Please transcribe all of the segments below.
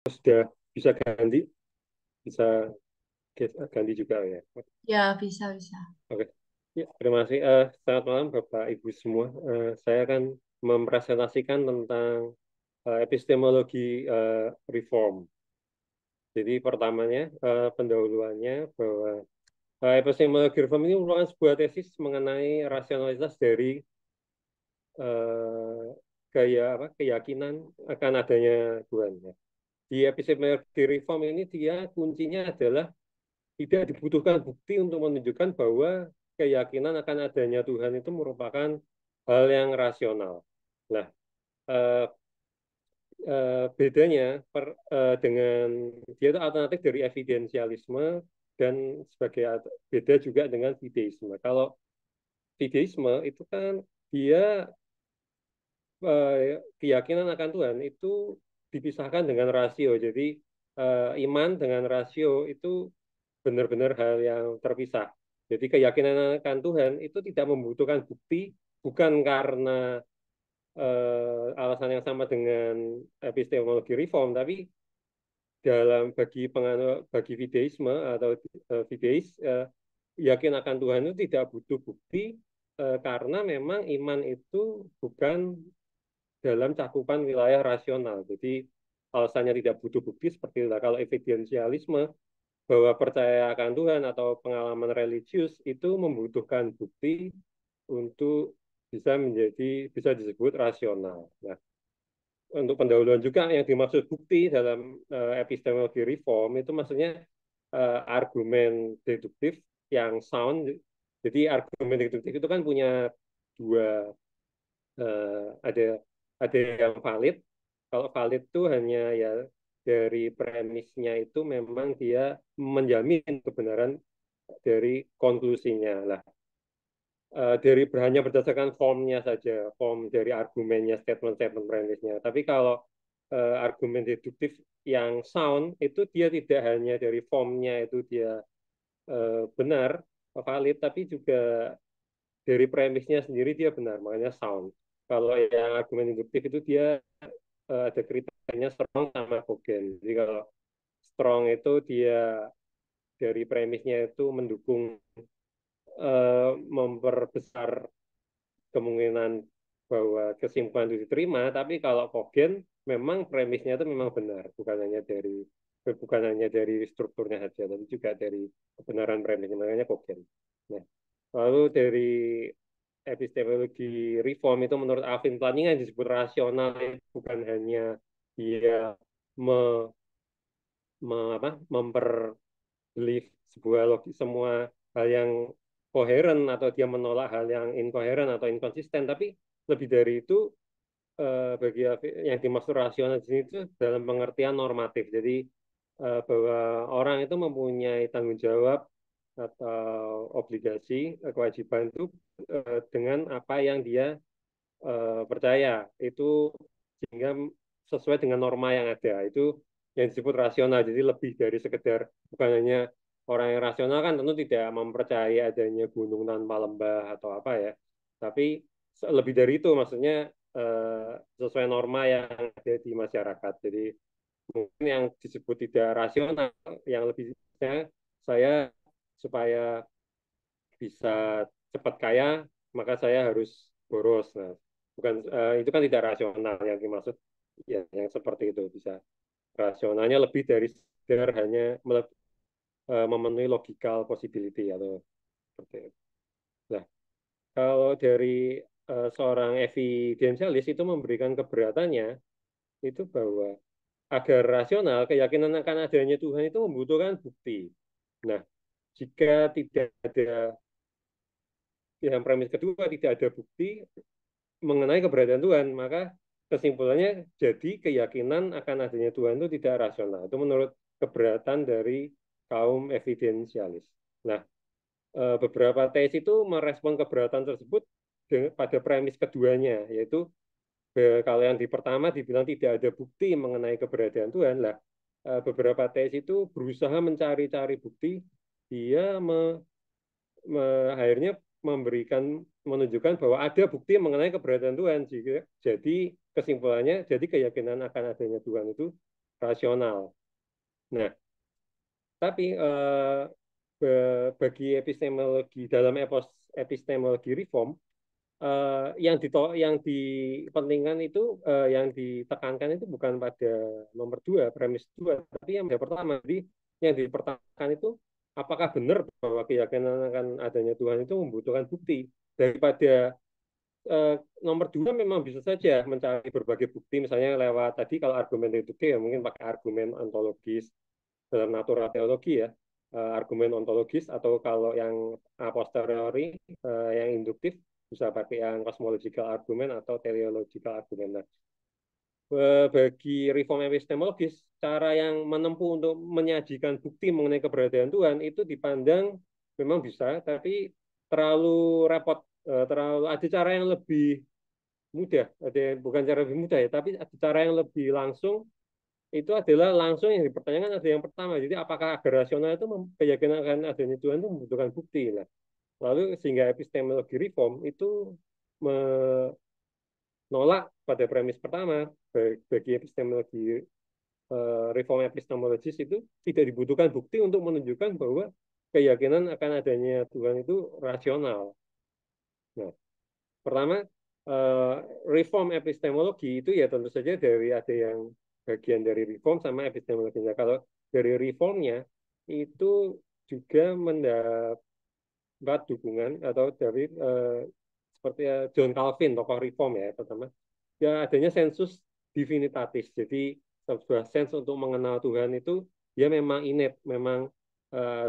Sudah bisa ganti, bisa ganti juga ya. Ya, bisa, bisa. Oke. Ya, terima kasih. Selamat malam Bapak Ibu semua. Saya akan mempresentasikan tentang epistemologi reform. Jadi pertamanya pendahuluannya bahwa epistemologi reform ini merupakan sebuah tesis mengenai rasionalitas dari eh, gaya apa keyakinan akan adanya Tuhan. Ya. Di epistemologi reform ini dia kuncinya adalah tidak dibutuhkan bukti untuk menunjukkan bahwa keyakinan akan adanya Tuhan itu merupakan hal yang rasional. Nah, eh, bedanya dengan dia itu alternatif dari evidensialisme dan sebagai beda juga dengan fideisme. Kalau fideisme itu kan dia keyakinan akan Tuhan itu dipisahkan dengan rasio. Jadi iman dengan rasio itu benar-benar hal yang terpisah. Jadi keyakinan akan Tuhan itu tidak membutuhkan bukti, bukan karena alasan yang sama dengan epistemologi reform, tapi dalam bagi fideisme atau fideis, yakin akan Tuhan itu tidak butuh bukti karena memang iman itu bukan dalam cakupan wilayah rasional. Jadi alasannya tidak butuh bukti seperti itu. Kalau evidensialisme bahwa percaya akan Tuhan atau pengalaman religius itu membutuhkan bukti untuk bisa disebut rasional. Nah, untuk pendahuluan juga yang dimaksud bukti dalam epistemologi reform itu maksudnya argumen deduktif yang sound. Jadi argumen deduktif itu kan punya dua ada yang valid. Kalau valid itu hanya ya dari premisnya itu memang dia menjamin kebenaran dari konklusinya lah. Dari hanya berdasarkan formnya saja, form dari argumennya, statement-statement premisnya. Tapi kalau argumen deduktif yang sound itu dia tidak hanya dari formnya itu dia benar, valid, tapi juga dari premisnya sendiri dia benar, makanya sound. Kalau yang argumen induktif itu dia ada kriterianya strong sama kogen. Jadi kalau strong itu dia dari premisnya itu mendukung memperbesar kemungkinan bahwa kesimpulan itu diterima, tapi kalau kogen memang premisnya itu memang benar, bukan hanya dari strukturnya saja, tapi juga dari kebenaran premisnya, makanya kogen. Nah, lalu dari epistemologi reform itu menurut Alvin Plantinga yang disebut rasional bukan hanya dia me, memperbelief sebuah logis semua hal yang koheren atau dia menolak hal yang inkoheren atau inkonsisten, tapi lebih dari itu bagi yang dimaksud rasional di sini itu dalam pengertian normatif. Jadi bahwa orang itu mempunyai tanggung jawab atau obligasi, kewajiban itu dengan apa yang dia percaya itu sehingga sesuai dengan norma yang ada itu yang disebut rasional. Jadi lebih dari sekedar bukan hanya orang yang rasional kan tentu tidak mempercayai adanya gunung tanpa lembah atau apa ya, tapi lebih dari itu maksudnya sesuai norma yang ada di masyarakat. Jadi mungkin yang disebut tidak rasional yang lebihnya saya supaya bisa cepat kaya maka saya harus boros. Nah, bukan itu kan tidak rasional yang dimaksud ya yang seperti itu bisa rasionalnya lebih dari sekedar hanya memenuhi logical possibility atau seperti itu. Nah, kalau dari seorang evidensialis itu memberikan keberatannya itu bahwa agar rasional keyakinan akan adanya Tuhan itu membutuhkan bukti. Nah, jika tidak ada yang premis kedua tidak ada bukti mengenai keberadaan Tuhan, maka kesimpulannya jadi keyakinan akan adanya Tuhan itu tidak rasional. Itu menurut keberatan dari kaum evidensialis. Nah, beberapa teis itu merespon keberatan tersebut pada premis keduanya, yaitu kalau yang di pertama dibilang tidak ada bukti mengenai keberadaan Tuhan, lah beberapa teis itu berusaha mencari-cari bukti, dia akhirnya menunjukkan bahwa ada bukti mengenai keberadaan Tuhan. Jadi kesimpulannya, jadi keyakinan akan adanya Tuhan itu rasional. Nah, tapi bagi epistemologi dalam epistemologi reform, yang dipentingkan itu, yang ditekankan itu bukan pada nomor dua, premis dua, tapi yang pertama. Jadi yang dipertanyakan itu apakah benar bahwa keyakinan akan adanya Tuhan itu membutuhkan bukti. Daripada eh, nomor dua memang bisa saja mencari berbagai bukti, misalnya lewat tadi kalau argumen deduktif ya mungkin pakai argumen ontologis dalam natural teologi ya, argumen ontologis, atau kalau yang a posteriori, yang induktif bisa pakai yang cosmological argument atau teleological argument. Nah, bagi reform epistemologis, cara yang menempuh untuk menyajikan bukti mengenai keberadaan Tuhan itu dipandang memang bisa, tapi terlalu repot, terlalu ada cara yang lebih mudah, ada bukan cara lebih mudah ya, tapi ada cara yang lebih langsung. Itu adalah langsung yang dipertanyakan ada yang pertama. Jadi apakah agar rasional itu keyakinan akan adanya Tuhan itu membutuhkan bukti. Nah, lalu sehingga epistemologi reform itu menolak pada premis pertama. Bagi epistemologi reform epistemologis itu tidak dibutuhkan bukti untuk menunjukkan bahwa keyakinan akan adanya Tuhan itu rasional. Nah, pertama, eh, reform epistemologi itu ya tentu saja dari ada yang bagian dari reform sama epistemologinya. Kalau dari reformnya itu juga mendapat dukungan atau dari seperti John Calvin, tokoh reform ya pertama. Ya adanya sensus divinitatis. Jadi sebuah sense untuk mengenal Tuhan itu dia memang innate, memang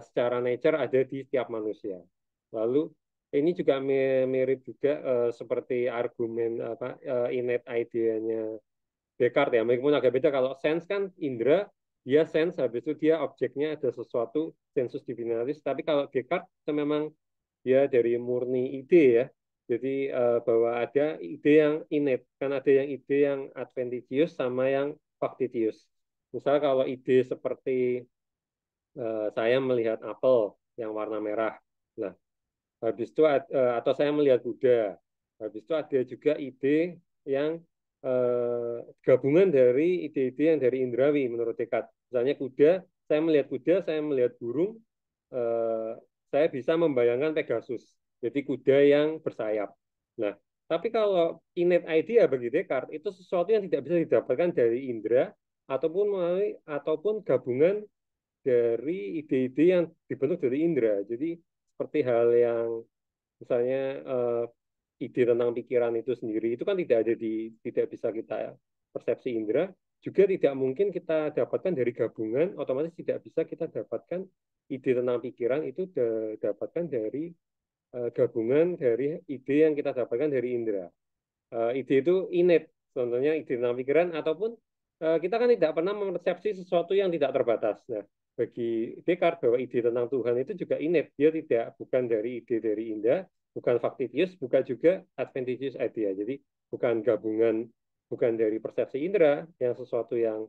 secara nature ada di setiap manusia. Lalu ini juga mirip juga seperti argumen apa innate idea-nya Descartes ya. Meskipun agak beda, kalau sense kan indera, dia sense, habis itu dia objeknya ada sesuatu sensus divinitatis. Tapi kalau Descartes itu memang dia dari murni ide ya. Jadi bahwa ada ide yang innate, kan ada yang ide yang adventitious sama yang factitious. Misal kalau ide seperti saya melihat apel yang warna merah. Nah, habis itu atau saya melihat kuda. Habis itu ada juga ide yang gabungan dari ide-ide yang dari indrawi menurut Descartes. Misalnya kuda, saya melihat burung, eh, saya bisa membayangkan Pegasus. Jadi kuda yang bersayap. Nah, tapi kalau innate idea bagi Descartes itu sesuatu yang tidak bisa didapatkan dari indera ataupun gabungan dari ide-ide yang dibentuk dari indera. Jadi seperti hal yang misalnya ide tentang pikiran itu sendiri itu kan tidak bisa kita persepsi indera, juga tidak mungkin kita dapatkan dari gabungan, otomatis tidak bisa kita dapatkan ide tentang pikiran itu dapatkan dari gabungan dari ide yang kita dapatkan dari indera. Ide itu innate, contohnya ide tentang pikiran, ataupun kita kan tidak pernah mempersepsi sesuatu yang tidak terbatas. Nah, bagi Descartes bahwa ide tentang Tuhan itu juga innate, dia bukan dari ide dari indah, bukan factitious, bukan juga adventitious idea. Jadi bukan gabungan, bukan dari persepsi indera yang sesuatu yang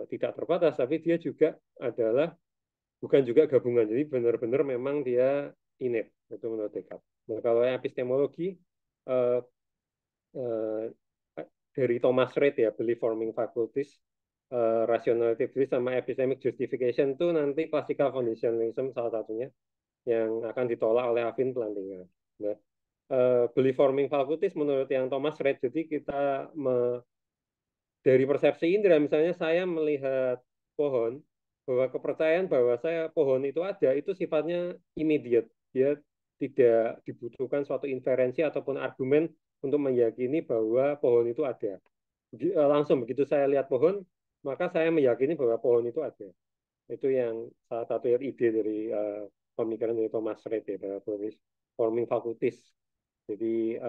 tidak terbatas, tapi dia juga adalah bukan juga gabungan. Jadi benar-benar memang dia innate, itu menurut Descartes. Nah, kalau epistemologi eh, eh, dari Thomas Reid ya, Belief Forming Faculties, Rationality Belief sama Epistemic Justification itu nanti classical conditionalism salah satunya yang akan ditolak oleh Alvin Plantinga. Nah, Belief Forming Faculties menurut yang Thomas Reid, jadi kita dari persepsi indera, misalnya saya melihat pohon, bahwa kepercayaan bahwa pohon itu ada, itu sifatnya immediate. Dia tidak dibutuhkan suatu inferensi ataupun argumen untuk meyakini bahwa pohon itu ada. Langsung begitu saya lihat pohon, maka saya meyakini bahwa pohon itu ada. Itu yang salah satu ide dari pemikiran dari Thomas Reid ya, forming faculties. Jadi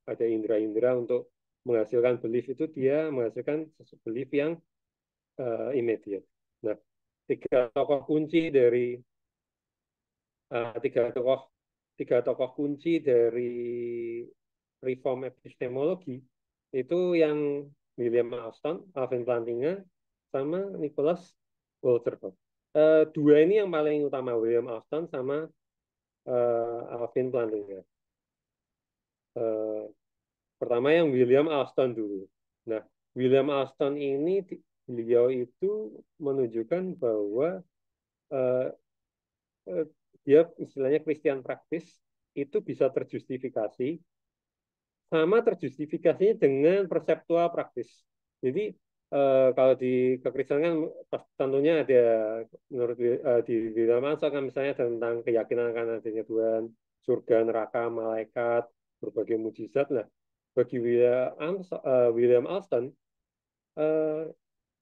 ada indera-indera untuk menghasilkan belief, itu dia menghasilkan belief yang immediate. Nah, tiga tokoh kunci dari uh, tiga tokoh tiga tokoh kunci dari reform epistemologi itu yang William Alston, Alvin Plantinga, sama Nicholas Wolterberg. Dua ini yang paling utama, William Alston sama Alvin Plantinga. Uh, Pertama yang William Alston dulu. Nah, William Alston ini beliau itu menunjukkan bahwa uh, dia istilahnya Christian praktis itu bisa terjustifikasi sama terjustifikasinya dengan perseptual praktis. Jadi kalau di kekristenan kan tentunya ada menurut di dalam Alkitab kan misalnya tentang keyakinan akan adanya Tuhan, surga, neraka, malaikat, berbagai mujizat. Nah, bagi William Alston, eh,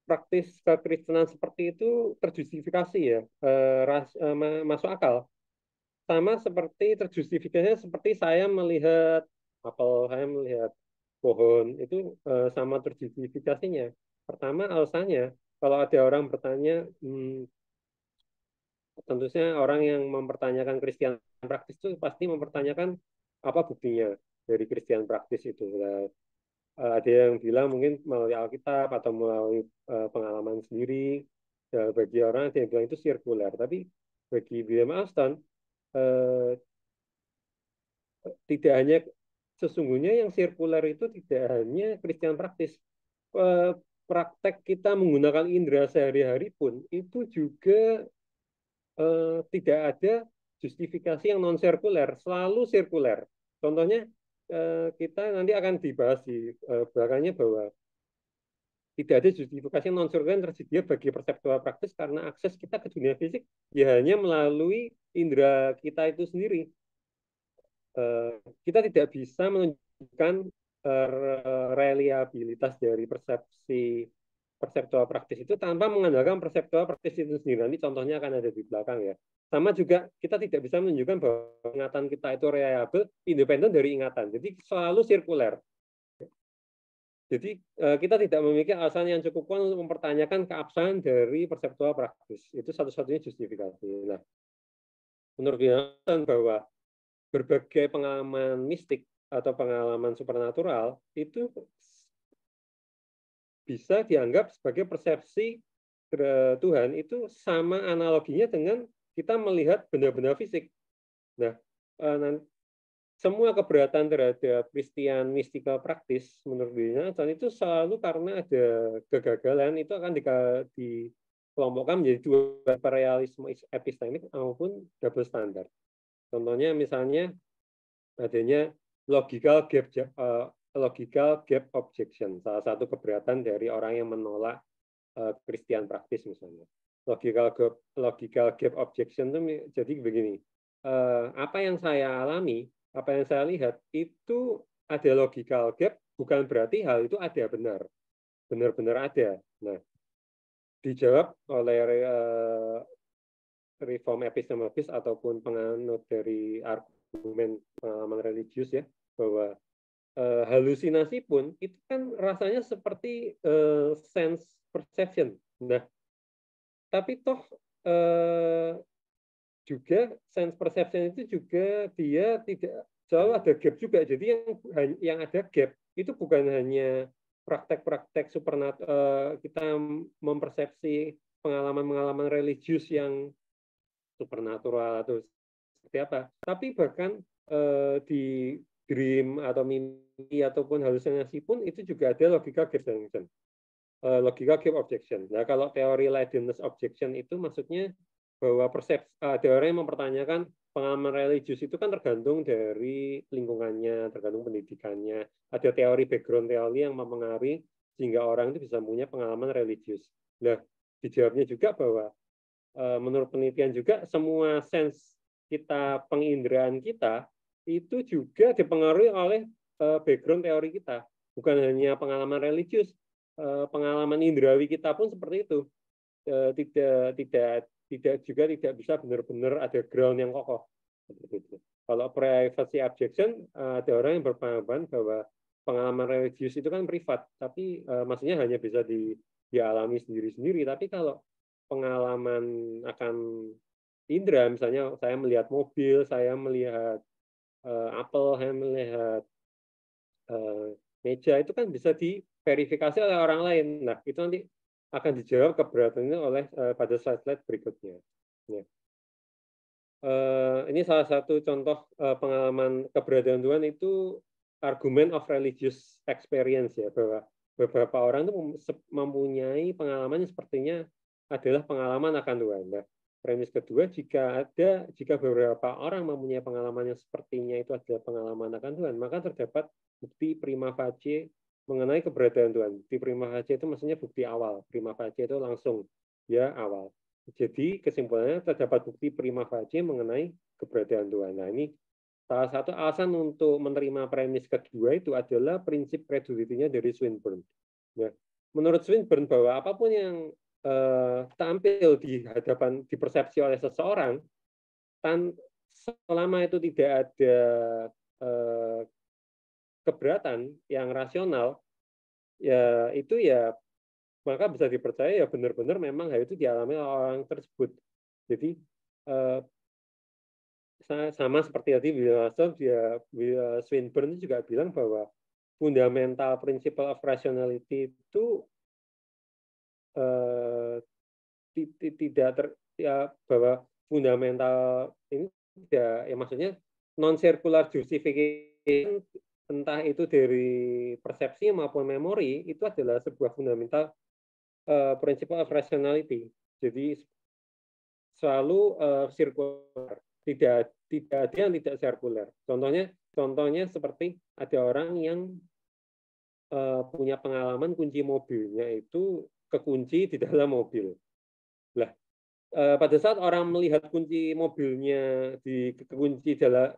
praktis kekristenan seperti itu terjustifikasi ya, masuk akal. Sama seperti terjustifikasinya seperti saya melihat apel, saya melihat pohon itu sama terjustifikasinya. Pertama alasannya, kalau ada orang bertanya, tentu saja orang yang mempertanyakan Kristen praktis itu pasti mempertanyakan apa buktinya dari Kristen praktis itu. Nah, ada yang bilang mungkin melalui Alkitab atau melalui pengalaman sendiri. Ya, bagi orang ada yang bilang itu sirkuler. Tapi bagi William Alston, eh, tidak hanya sesungguhnya yang sirkuler itu tidak hanya Kristen praktis. Eh, Praktek kita menggunakan indera sehari-hari pun itu juga tidak ada justifikasi yang non sirkuler, selalu sirkuler. Contohnya kita nanti akan dibahas di belakangnya bahwa tidak ada justifikasi yang non sirkuler yang tersedia bagi perseptual praktis karena akses kita ke dunia fisik ya hanya melalui indera kita itu sendiri. Kita tidak bisa menunjukkan reliabilitas dari persepsi perseptual praktis itu tanpa mengandalkan perseptual praktis itu sendiri. Nanti contohnya akan ada di belakang ya. Sama juga kita tidak bisa menunjukkan bahwa ingatan kita itu reliable independen dari ingatan. Jadi selalu sirkuler. Jadi kita tidak memiliki alasan yang cukup kuat untuk mempertanyakan keabsahan dari perseptual praktis. Itu satu-satunya justifikasi. Nah, menurut Jonathan bahwa berbagai pengalaman mistik atau pengalaman supernatural itu bisa dianggap sebagai persepsi Tuhan itu sama analoginya dengan kita melihat benda-benda fisik. Nah, semua keberatan terhadap Christian mystical practice menurut Jonathan itu selalu karena ada kegagalan itu akan dikelompokkan menjadi dua, realisme epistemik maupun double standard. Contohnya misalnya adanya logical gap objection, salah satu keberatan dari orang yang menolak Christian praktis misalnya. Logical gap objection itu jadi begini, apa yang saya alami, apa yang saya lihat itu ada logical gap, bukan berarti hal itu ada benar-benar ada. Nah, dijawab oleh reform epistemologis ataupun penganut dari argumen pengalaman religius ya, bahwa halusinasi pun itu kan rasanya seperti sense perception. Nah, tapi toh juga sense perception itu juga dia tidak selalu ada gap juga. Jadi yang ada gap itu bukan hanya praktek-praktek kita mempersepsi pengalaman-pengalaman religius yang supernatural atau seperti apa, tapi bahkan di dream atau mimpi ataupun halusinasi pun itu juga ada logika gap junction, logika gap objection. Nah, kalau teori likeness objection itu maksudnya bahwa persepsi ada orang yang mempertanyakan pengalaman religius itu kan tergantung dari lingkungannya, tergantung pendidikannya. Ada teori background teori yang mempengaruhi sehingga orang itu bisa punya pengalaman religius. Nah, dijawabnya juga bahwa menurut penelitian juga semua sense kita, penginderaan kita itu juga dipengaruhi oleh background teori kita. Bukan hanya pengalaman religius, pengalaman indrawi kita pun seperti itu. Tidak bisa benar-benar ada ground yang kokoh. Kalau privacy objection, ada orang yang berpengalaman bahwa pengalaman religius itu kan privat, tapi maksudnya hanya bisa dialami sendiri-sendiri. Tapi kalau pengalaman akan indera, misalnya saya melihat mobil, saya melihat apel, saya melihat meja, itu kan bisa diverifikasi oleh orang lain. Nah, itu nanti akan dijawab keberatannya oleh pada slide-slide berikutnya. Ya. Ini salah satu contoh pengalaman keberadaan Tuhan itu argument of religious experience ya, bahwa beberapa orang itu mempunyai pengalaman yang sepertinya adalah pengalaman akan Tuhan. Nah, premis kedua, jika beberapa orang mempunyai pengalaman yang sepertinya itu adalah pengalaman akan Tuhan, maka terdapat bukti prima facie mengenai keberadaan Tuhan. Bukti prima facie itu maksudnya bukti awal. Prima facie itu langsung ya awal. Jadi kesimpulannya terdapat bukti prima facie mengenai keberadaan Tuhan. Nah, ini salah satu alasan untuk menerima premis kedua itu adalah prinsip credulity-nya dari Swinburne. Nah, menurut Swinburne bahwa apapun yang tampil di hadapan, dipersepsi oleh seseorang, selama itu tidak ada keberatan yang rasional, ya itu ya maka bisa dipercaya ya benar-benar memang hal itu dialami oleh orang tersebut. Jadi sama seperti tadi Swinburne juga bilang bahwa fundamental principle of rationality itu tidak bahwa fundamental ini tidak ya maksudnya non circular justification entah itu dari persepsi maupun memori itu adalah sebuah fundamental principle of rationality. Jadi selalu sirkular, tidak ada yang tidak sirkular. Contohnya seperti ada orang yang punya pengalaman kunci mobilnya itu kekunci di dalam mobil. Lah, pada saat orang melihat kunci mobilnya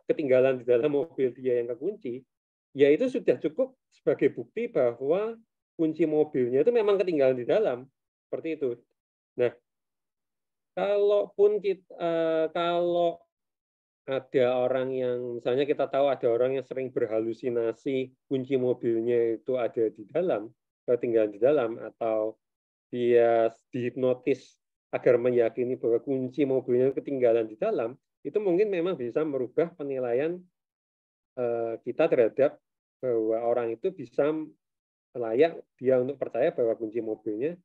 ketinggalan di dalam mobil dia yang kekunci, ya itu sudah cukup sebagai bukti bahwa kunci mobilnya itu memang ketinggalan di dalam, seperti itu. Nah, kalau ada orang yang misalnya kita tahu ada orang yang sering berhalusinasi kunci mobilnya itu ada di dalam, ketinggalan di dalam, atau dia dihipnotis agar meyakini bahwa kunci mobilnya ketinggalan di dalam, itu mungkin memang bisa merubah penilaian kita terhadap bahwa orang itu bisa layak dia untuk percaya bahwa kunci mobilnya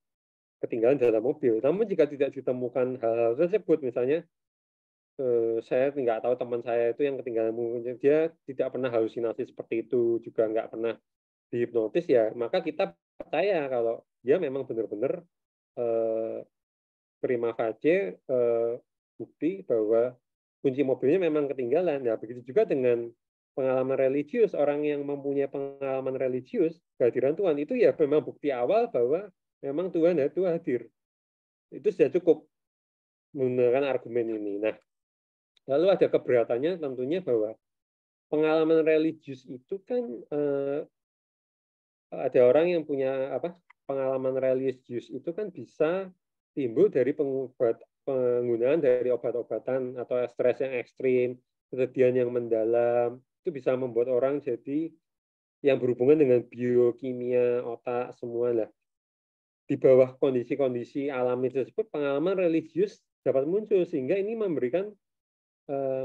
ketinggalan dalam mobil. Namun jika tidak ditemukan hal-hal tersebut, misalnya saya nggak tahu teman saya itu yang ketinggalan mobilnya, dia tidak pernah halusinasi seperti itu, juga nggak pernah dihipnotis, ya maka kita percaya kalau dia memang benar-benar prima facie bukti bahwa kunci mobilnya memang ketinggalan. Nah, begitu juga dengan pengalaman religius. Orang yang mempunyai pengalaman religius, kehadiran Tuhan, itu ya memang bukti awal bahwa memang Tuhan itu hadir. Itu sudah cukup menggunakan argumen ini. Nah, lalu ada keberatannya tentunya bahwa pengalaman religius itu kan ada orang yang punya pengalaman religius itu kan bisa timbul dari penggunaan dari obat-obatan atau stres yang ekstrim, kesedihan yang mendalam, itu bisa membuat orang jadi yang berhubungan dengan biokimia otak semua lah. Di bawah kondisi-kondisi alami tersebut, pengalaman religius dapat muncul sehingga ini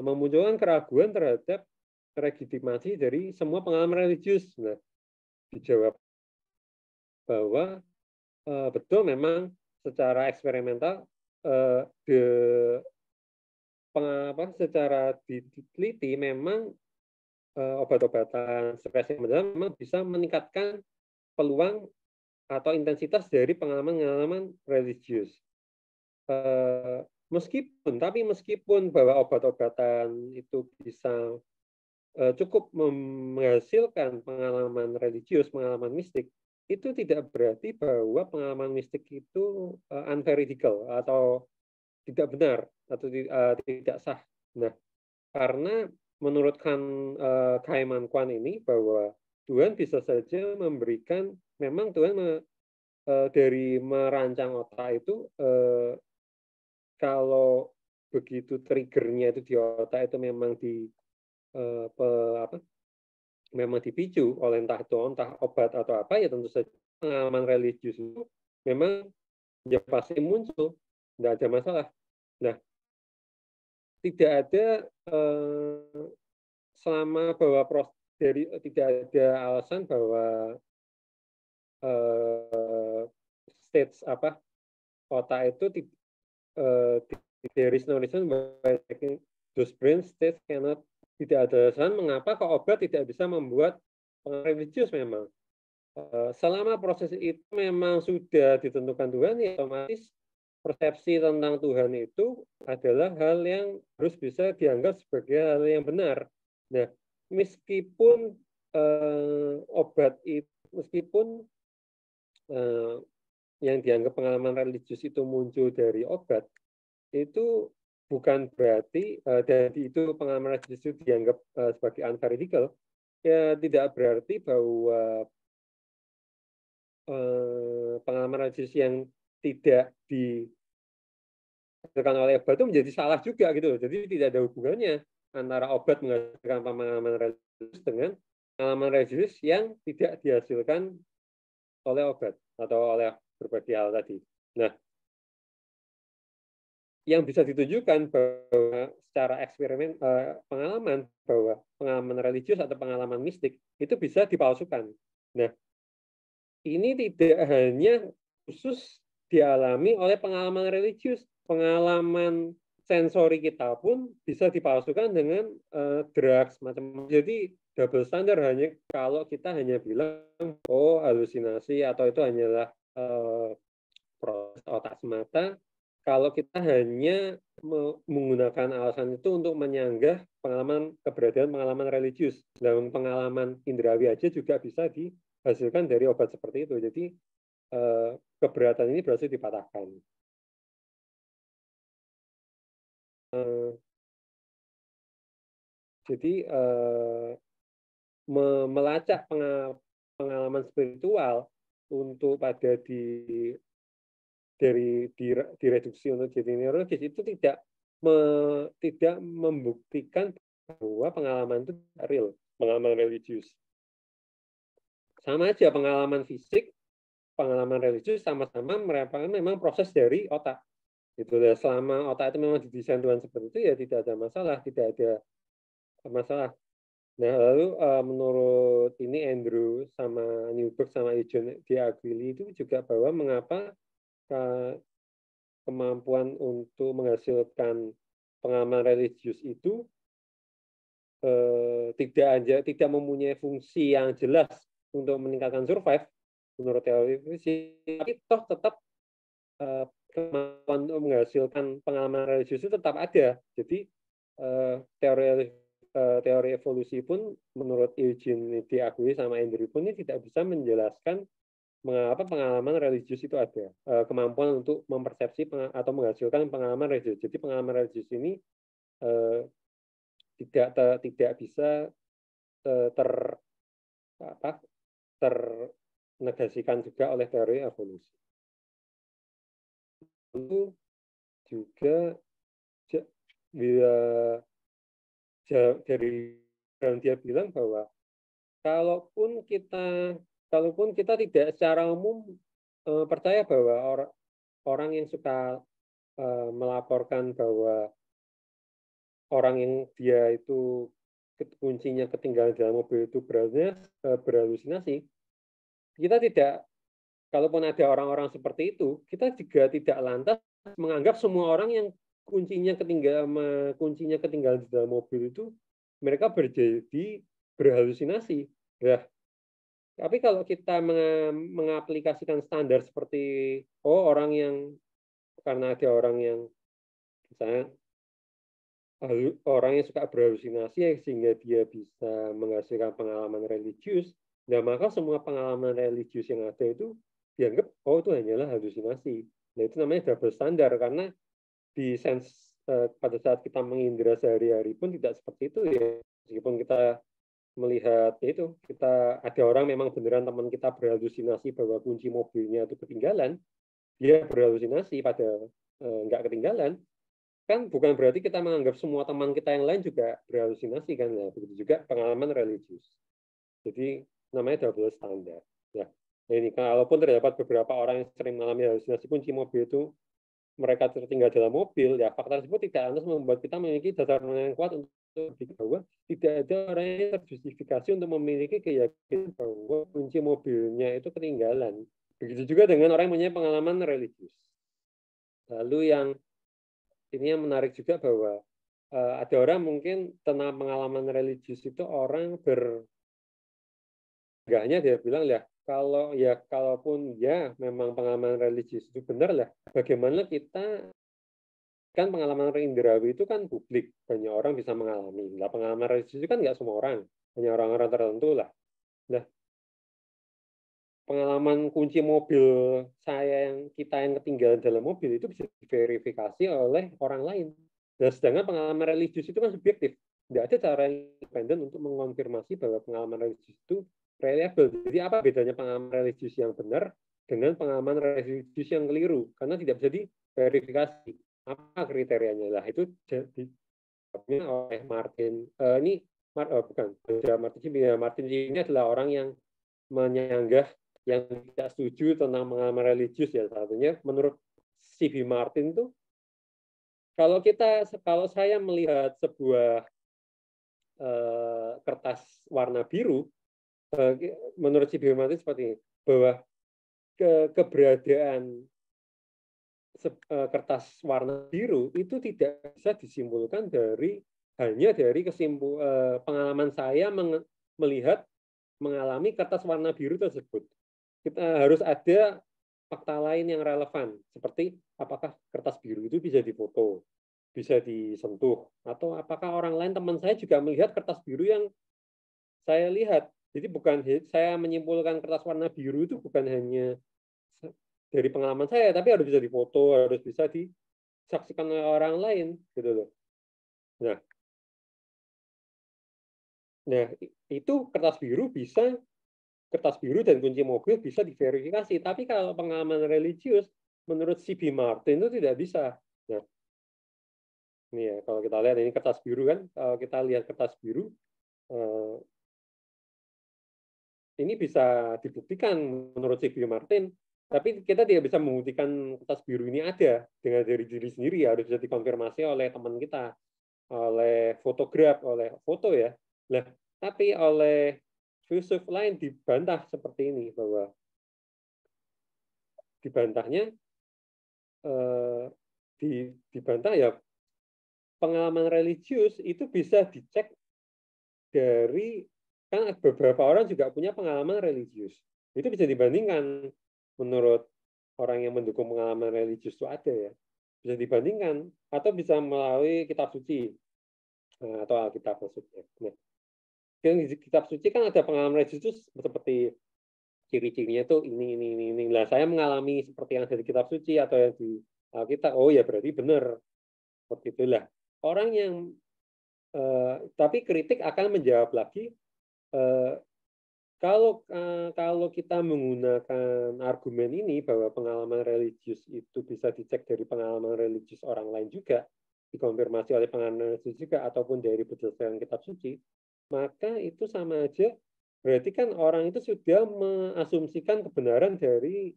memunculkan keraguan terhadap legitimasi dari semua pengalaman religius. Nah, dijawab bahwa betul memang secara eksperimental secara diteliti memang obat-obatan stres yang mendalam memang bisa meningkatkan peluang atau intensitas dari pengalaman-pengalaman religius. Meskipun bahwa obat-obatan itu bisa cukup menghasilkan pengalaman religius, pengalaman mistik, itu tidak berarti bahwa pengalaman mistik itu unveridical atau tidak benar atau tidak sah. Nah, karena menurut Kaiman Kwan ini bahwa Tuhan bisa saja memberikan, memang Tuhan dari merancang otak itu kalau begitu triggernya itu di otak itu memang memang dipicu oleh entah obat atau apa, ya tentu saja pengalaman religius itu memang ya pasti muncul, tidak ada masalah. Nah, tidak ada selama bahwa tidak ada alasan bahwa stage otak itu there is no reason why those brain states cannot, tidak ada alasan mengapa kok obat tidak bisa membuat religius memang. Selama proses itu memang sudah ditentukan Tuhan, ya otomatis persepsi tentang Tuhan itu adalah hal yang harus bisa dianggap sebagai hal yang benar. Nah, meskipun obat itu, meskipun eh, yang dianggap pengalaman religius itu muncul dari obat, itu bukan berarti dan itu pengalaman religius itu dianggap sebagai unverifiable, ya tidak berarti bahwa pengalaman religius yang tidak dihasilkan oleh obat itu menjadi salah juga gitu. Jadi tidak ada hubungannya antara obat menghasilkan pengalaman religius dengan pengalaman religius yang tidak dihasilkan oleh obat atau oleh berbagai hal tadi. Nah, yang bisa ditunjukkan bahwa secara eksperimen pengalaman bahwa pengalaman religius atau pengalaman mistik itu bisa dipalsukan. Nah, ini tidak hanya khusus dialami oleh pengalaman religius, pengalaman sensori kita pun bisa dipalsukan dengan drugs macam-macam. Jadi double standar hanya kalau kita hanya bilang oh halusinasi atau itu hanyalah proses otak semata. Kalau kita hanya menggunakan alasan itu untuk menyanggah pengalaman keberadaan pengalaman religius, dan pengalaman indrawi aja juga bisa dihasilkan dari obat seperti itu. Jadi keberatan ini berhasil dipatahkan. Jadi melacak pengalaman spiritual untuk pada direduksi untuk jadi neurologis itu tidak membuktikan bahwa pengalaman itu real, pengalaman religius. Sama aja pengalaman fisik, pengalaman religius sama-sama merupakan memang proses dari otak. Gitu ya. Selama otak itu memang didesain Tuhan seperti itu ya tidak ada masalah, tidak ada masalah. Nah, lalu menurut ini Andrew sama Newberg sama John D'Aquili itu juga bahwa mengapa kemampuan untuk menghasilkan pengalaman religius itu tidak mempunyai fungsi yang jelas untuk meningkatkan survive menurut teori fisik, tapi toh tetap kemampuan untuk menghasilkan pengalaman religius itu tetap ada. Jadi teori evolusi pun menurut Eugene diakui sama Andrew pun ini tidak bisa menjelaskan mengapa pengalaman religius itu ada, kemampuan untuk mempersepsi atau menghasilkan pengalaman religius. Jadi pengalaman religius ini tidak bisa ter ternegasikan juga oleh teori evolusi. Itu juga bila dari yang dia bilang bahwa kalaupun kita tidak secara umum percaya bahwa orang yang suka melaporkan bahwa orang yang dia itu kuncinya ketinggalan dalam mobil itu berhalusinasi, kita tidak, kalaupun ada orang-orang seperti itu, kita juga tidak lantas menganggap semua orang yang kuncinya ketinggalan di dalam mobil itu mereka jadi berhalusinasi. Ya, tapi kalau kita mengaplikasikan standar seperti orang yang karena ada orang yang misalnya orang yang suka berhalusinasi sehingga dia bisa menghasilkan pengalaman religius, nah maka semua pengalaman religius yang ada itu dianggap itu hanyalah halusinasi. Nah itu namanya double standar karena di pada saat kita mengindra sehari-hari pun tidak seperti itu ya. Meskipun kita melihat itu, kita ada orang memang beneran teman kita berhalusinasi bahwa kunci mobilnya itu ketinggalan, dia berhalusinasi pada nggak ketinggalan, kan bukan berarti kita menganggap semua teman kita yang lain juga berhalusinasi kan ya. Begitu juga pengalaman religius. Jadi namanya double standar. Ya. Nah, ini kalaupun terdapat beberapa orang yang sering mengalami halusinasi kunci mobil itu mereka tertinggal dalam mobil, ya fakta tersebut tidak lantas membuat kita memiliki dasar yang kuat untuk berpikir bahwa tidak ada orang yang terjustifikasi untuk memiliki keyakinan bahwa kunci mobilnya itu ketinggalan. Begitu juga dengan orang yang punya pengalaman religius. Lalu yang ini yang menarik juga bahwa ada orang mungkin tentang pengalaman religius itu orang dia bilang ya kalaupun ya memang pengalaman religius itu benar lah. Bagaimana kita kan pengalaman indrawi itu kan publik, banyak orang bisa mengalami. Nah, pengalaman religius itu kan nggak semua orang, hanya orang-orang tertentu lah. Nah, pengalaman kunci mobil kita yang ketinggalan dalam mobil itu bisa diverifikasi oleh orang lain. Nah, sedangkan pengalaman religius itu kan subjektif. Tidak ada cara yang independen untuk mengonfirmasi bahwa pengalaman religius itu reliable. Jadi apa bedanya pengalaman religius yang benar dengan pengalaman religius yang keliru? Karena tidak bisa diverifikasi. Apa kriterianya? Lah itu dijawabnya oleh Martin. Ini bukan Martin ini adalah orang yang menyanggah yang tidak setuju tentang pengalaman religius ya, satunya menurut C.B. Martin tuh kalau saya melihat sebuah kertas warna biru, menurut C.B. Martin seperti ini, bahwa keberadaan kertas warna biru itu tidak bisa disimpulkan hanya dari pengalaman saya melihat mengalami kertas warna biru tersebut. Kita harus ada fakta lain yang relevan, seperti apakah kertas biru itu bisa difoto, bisa disentuh, atau apakah orang lain teman saya juga melihat kertas biru yang saya lihat. Jadi bukan saya menyimpulkan kertas warna biru itu bukan hanya dari pengalaman saya, tapi harus bisa difoto, harus bisa disaksikan oleh orang lain, gitu loh. Nah, itu kertas biru dan kunci mobil bisa diverifikasi. Tapi kalau pengalaman religius, menurut C.B. Martin itu tidak bisa. Nah, ini ya, kalau kita lihat ini kertas biru kan, kalau kita lihat kertas biru, ini bisa dibuktikan menurut C.B. Martin. Tapi kita tidak bisa membuktikan kertas biru ini ada dengan dari diri sendiri, harus bisa dikonfirmasi oleh teman kita, oleh fotograf, oleh foto ya. Nah, tapi oleh filsuf lain dibantah seperti ini, bahwa dibantahnya dibantah ya pengalaman religius itu bisa dicek dari, kan beberapa orang juga punya pengalaman religius, itu bisa dibandingkan menurut orang yang mendukung pengalaman religius itu ada ya, bisa dibandingkan atau bisa melalui kitab suci atau Alkitab maksudnya. Nah, di kitab suci kan ada pengalaman religius seperti ciri-cirinya tuh ini. Lah saya mengalami seperti yang ada di kitab suci atau yang di Alkitab, oh ya berarti benar. Seperti itulah. Orang yang tapi kritik akan menjawab lagi, kalau kita menggunakan argumen ini bahwa pengalaman religius itu bisa dicek dari pengalaman religius orang lain juga, dikonfirmasi oleh pengalaman religius juga, ataupun dari berdasarkan kitab suci, maka itu sama aja berarti kan orang itu sudah mengasumsikan kebenaran dari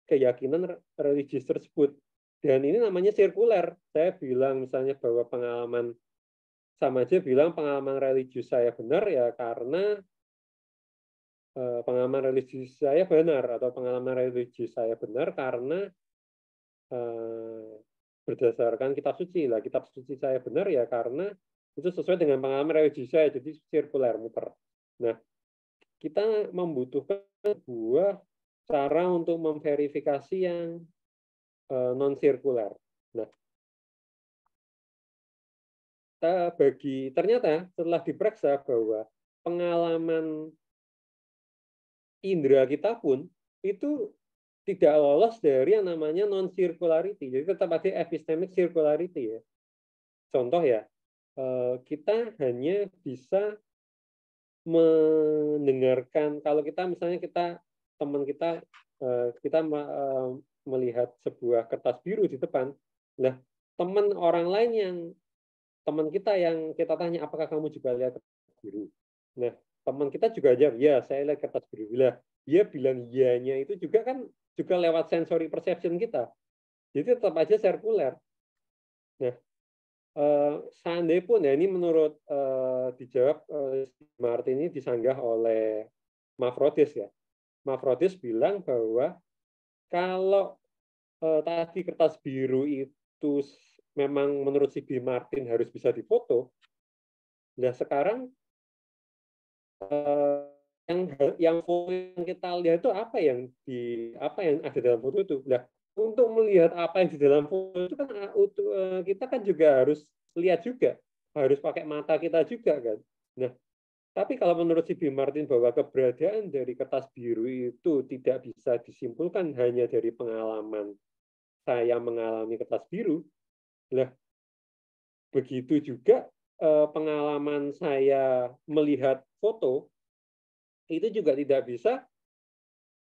keyakinan religius tersebut. Dan ini namanya sirkuler. Saya bilang misalnya bahwa sama aja bilang pengalaman religius saya benar ya karena pengalaman religius saya benar, atau pengalaman religius saya benar karena berdasarkan kitab suci. Lah kitab suci saya benar ya karena itu sesuai dengan pengalaman religius saya, jadi sirkuler, muter. Nah, kita membutuhkan sebuah cara untuk memverifikasi yang non sirkuler. Nah, ternyata setelah diperiksa bahwa pengalaman indera kita pun itu tidak lolos dari yang namanya non circularity. Jadi tetap ada epistemic circularity ya. Contoh ya, kita hanya bisa mendengarkan, kalau kita misalnya teman kita melihat sebuah kertas biru di depan, nah teman orang lain yang teman kita yang kita tanya apakah kamu juga lihat kertas biru, nah teman kita juga jawab ya saya lihat kertas biru, lah dia bilang iyanya itu juga kan juga lewat sensory perception kita, jadi tetap aja sirkuler. Nah, seandainya pun ya ini menurut dijawab Martin ini disanggah oleh Mavrodis ya. Mavrodis bilang bahwa kalau tadi kertas biru itu memang menurut C.B. Martin harus bisa difoto, nah sekarang yang foto yang kita lihat itu apa yang ada dalam foto itu. Nah, untuk melihat apa yang di dalam foto itu kan kita kan juga harus lihat juga, harus pakai mata kita juga kan. Nah, tapi kalau menurut si B. Martin bahwa keberadaan dari kertas biru itu tidak bisa disimpulkan hanya dari pengalaman saya mengalami kertas biru, nah begitu juga pengalaman saya melihat foto itu juga tidak bisa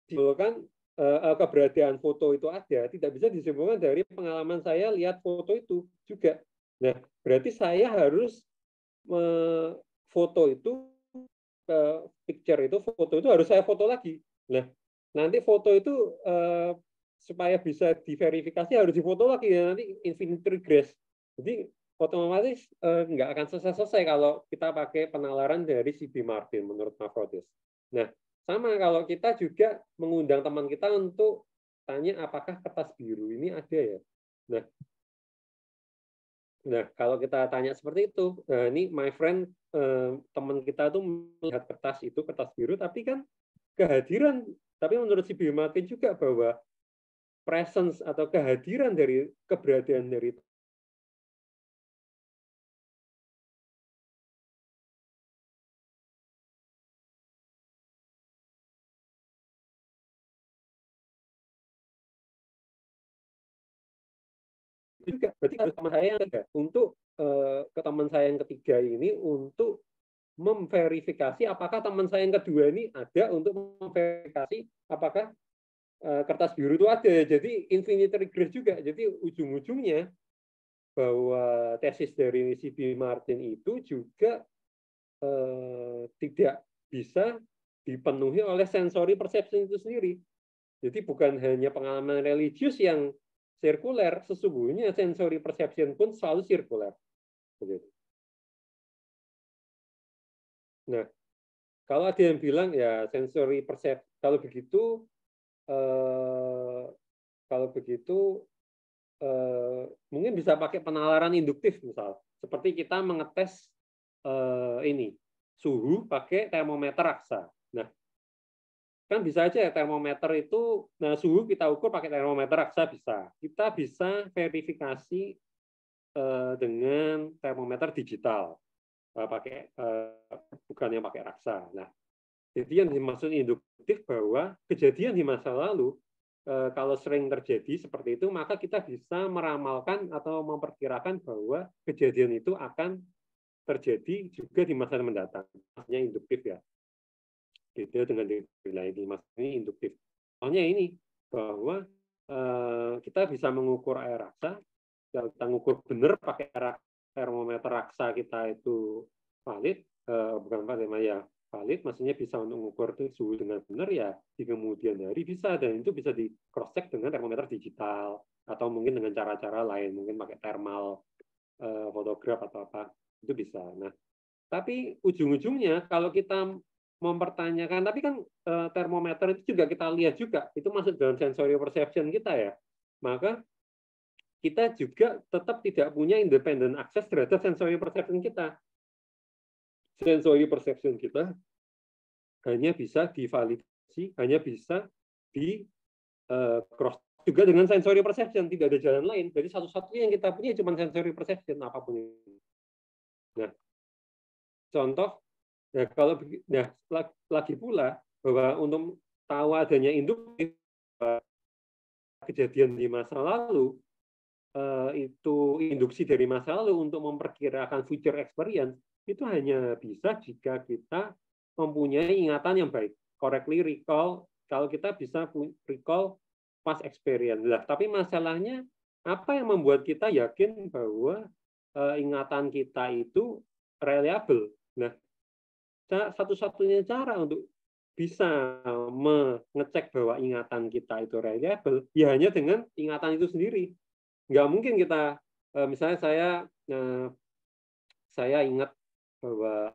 disimpulkan keberadaan foto itu ada, tidak bisa disimpulkan dari pengalaman saya lihat foto itu juga. Nah, berarti saya harus foto itu picture itu foto itu harus saya foto lagi. Nah, nanti foto itu supaya bisa diverifikasi harus difoto lagi ya, nanti infinite regress. Jadi otomatis nggak akan selesai-selesai kalau kita pakai penalaran dari si B. Martin menurut Mavrodis. Nah, sama kalau kita juga mengundang teman kita untuk tanya apakah kertas biru ini ada ya. Nah, kalau kita tanya seperti itu, ini my friend, teman kita tuh melihat kertas itu, kertas biru, tapi kan kehadiran, tapi menurut si B. Martin juga bahwa presence atau kehadiran dari keberadaan dari itu juga berarti harus teman saya yang ketiga untuk ke teman saya yang ketiga ini untuk memverifikasi apakah teman saya yang kedua ini ada untuk memverifikasi apakah kertas biru itu ada. Jadi infinite regress juga. Jadi ujung-ujungnya bahwa tesis dari si B. Martin itu juga tidak bisa dipenuhi oleh sensory perception itu sendiri. Jadi bukan hanya pengalaman religius yang sirkuler, sesungguhnya sensory perception pun selalu sirkuler. Nah, kalau ada yang bilang ya sensory perception, kalau begitu mungkin bisa pakai penalaran induktif misal, seperti kita mengetes ini suhu pakai termometer raksa. Nah, kan bisa aja ya termometer itu, nah suhu kita ukur pakai termometer raksa bisa. Kita bisa verifikasi dengan termometer digital, bukan yang pakai raksa. Nah, jadi yang dimaksud induktif bahwa kejadian di masa lalu kalau sering terjadi seperti itu, maka kita bisa meramalkan atau memperkirakan bahwa kejadian itu akan terjadi juga di masa mendatang. Maksudnya induktif ya. Beda dengan ini, maksudnya induktif. Soalnya ini, bahwa kita bisa mengukur air raksa, kita mengukur benar pakai termometer raksa kita itu valid, bukan valid, ya valid, maksudnya bisa untuk mengukur suhu dengan benar ya di kemudian hari bisa, dan itu bisa di cross check dengan termometer digital atau mungkin dengan cara-cara lain, mungkin pakai thermal fotograf atau apa, itu bisa. Nah, tapi ujung-ujungnya kalau kita mempertanyakan, tapi kan termometer itu juga kita lihat juga, itu masuk dalam sensory perception kita ya, maka kita juga tetap tidak punya independent access terhadap sensory perception kita. Sensory perception kita hanya bisa divalidasi, hanya bisa di cross juga dengan sensory perception, tidak ada jalan lain. Jadi satu-satunya yang kita punya cuma sensory perception apapun itu. Nah, contoh, nah kalau nah lagi pula bahwa untuk tahu adanya induktif kejadian di masa lalu itu induksi dari masa lalu untuk memperkirakan future experience itu hanya bisa jika kita mempunyai ingatan yang baik, correctly recall, kalau kita bisa recall past experience. Lah, tapi masalahnya apa yang membuat kita yakin bahwa ingatan kita itu reliable? Nah, satu-satunya cara untuk bisa mengecek bahwa ingatan kita itu reliable ya hanya dengan ingatan itu sendiri. Nggak mungkin kita misalnya saya ingat bahwa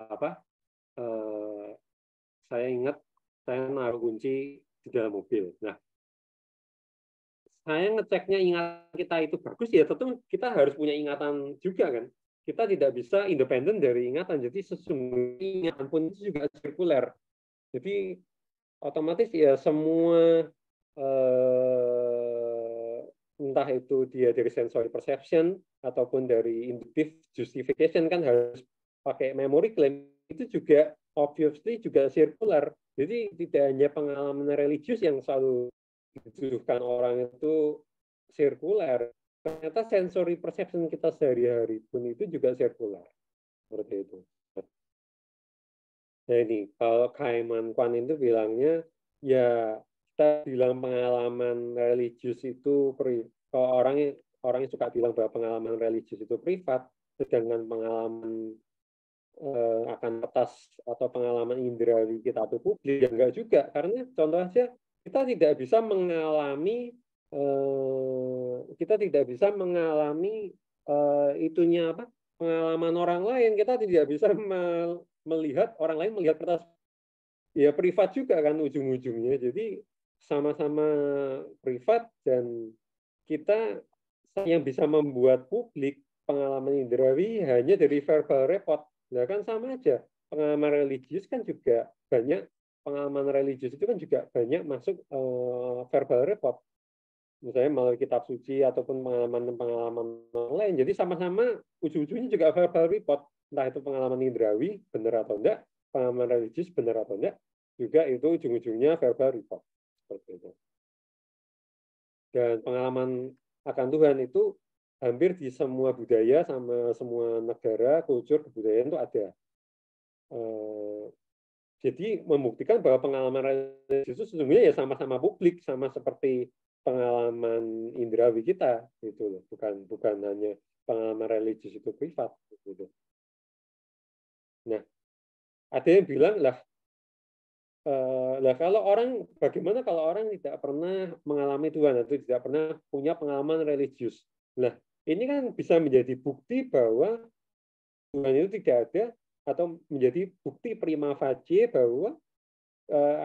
saya ingat saya naruh kunci di dalam mobil. Nah, saya ngeceknya ingatan kita itu bagus ya tentu kita harus punya ingatan juga kan. Kita tidak bisa independen dari ingatan. Jadi sesungguhnya ingatan pun itu juga sirkuler. Jadi otomatis ya semua entah itu dia dari sensory perception ataupun dari inductive justification kan harus pakai memory claim, itu juga obviously juga circular. Jadi tidak hanya pengalaman religius yang selalu dituduhkan orang itu circular, ternyata sensory perception kita sehari-hari pun itu juga circular seperti itu. Nah ini kalau Kaiman Kwan itu bilangnya ya kita bilang pengalaman religius itu kalau orang suka bilang bahwa pengalaman religius itu privat, sedangkan pengalaman akan atas atau pengalaman indrawi kita itu publik, ya enggak juga. Karena contoh aja kita tidak bisa mengalami itunya apa pengalaman orang lain, kita tidak bisa melihat orang lain melihat kertas ya privat juga kan ujung-ujungnya. Jadi sama-sama privat dan kita yang bisa membuat publik pengalaman indrawi hanya dari verbal report. Nah kan sama aja. Pengalaman religius kan juga banyak, pengalaman religius itu kan juga banyak masuk verbal report. Misalnya melalui kitab suci ataupun pengalaman-pengalaman lain. Jadi sama-sama ujung-ujungnya juga verbal report. Entah itu pengalaman indrawi benar atau enggak, pengalaman religius benar atau enggak, juga itu ujung-ujungnya verbal report. Seperti itu. Dan pengalaman akan Tuhan itu hampir di semua budaya sama semua negara, kultur, kebudayaan itu ada. Jadi membuktikan bahwa pengalaman religius itu sesungguhnya ya sama-sama publik, sama seperti pengalaman indrawi kita, gitu loh. Bukan hanya pengalaman religius itu privat, gitu. Nah, ada yang bilang lah, kalau orang bagaimana kalau orang tidak pernah mengalami Tuhan atau tidak pernah punya pengalaman religius? Nah, ini kan bisa menjadi bukti bahwa Tuhan itu tidak ada atau menjadi bukti prima facie bahwa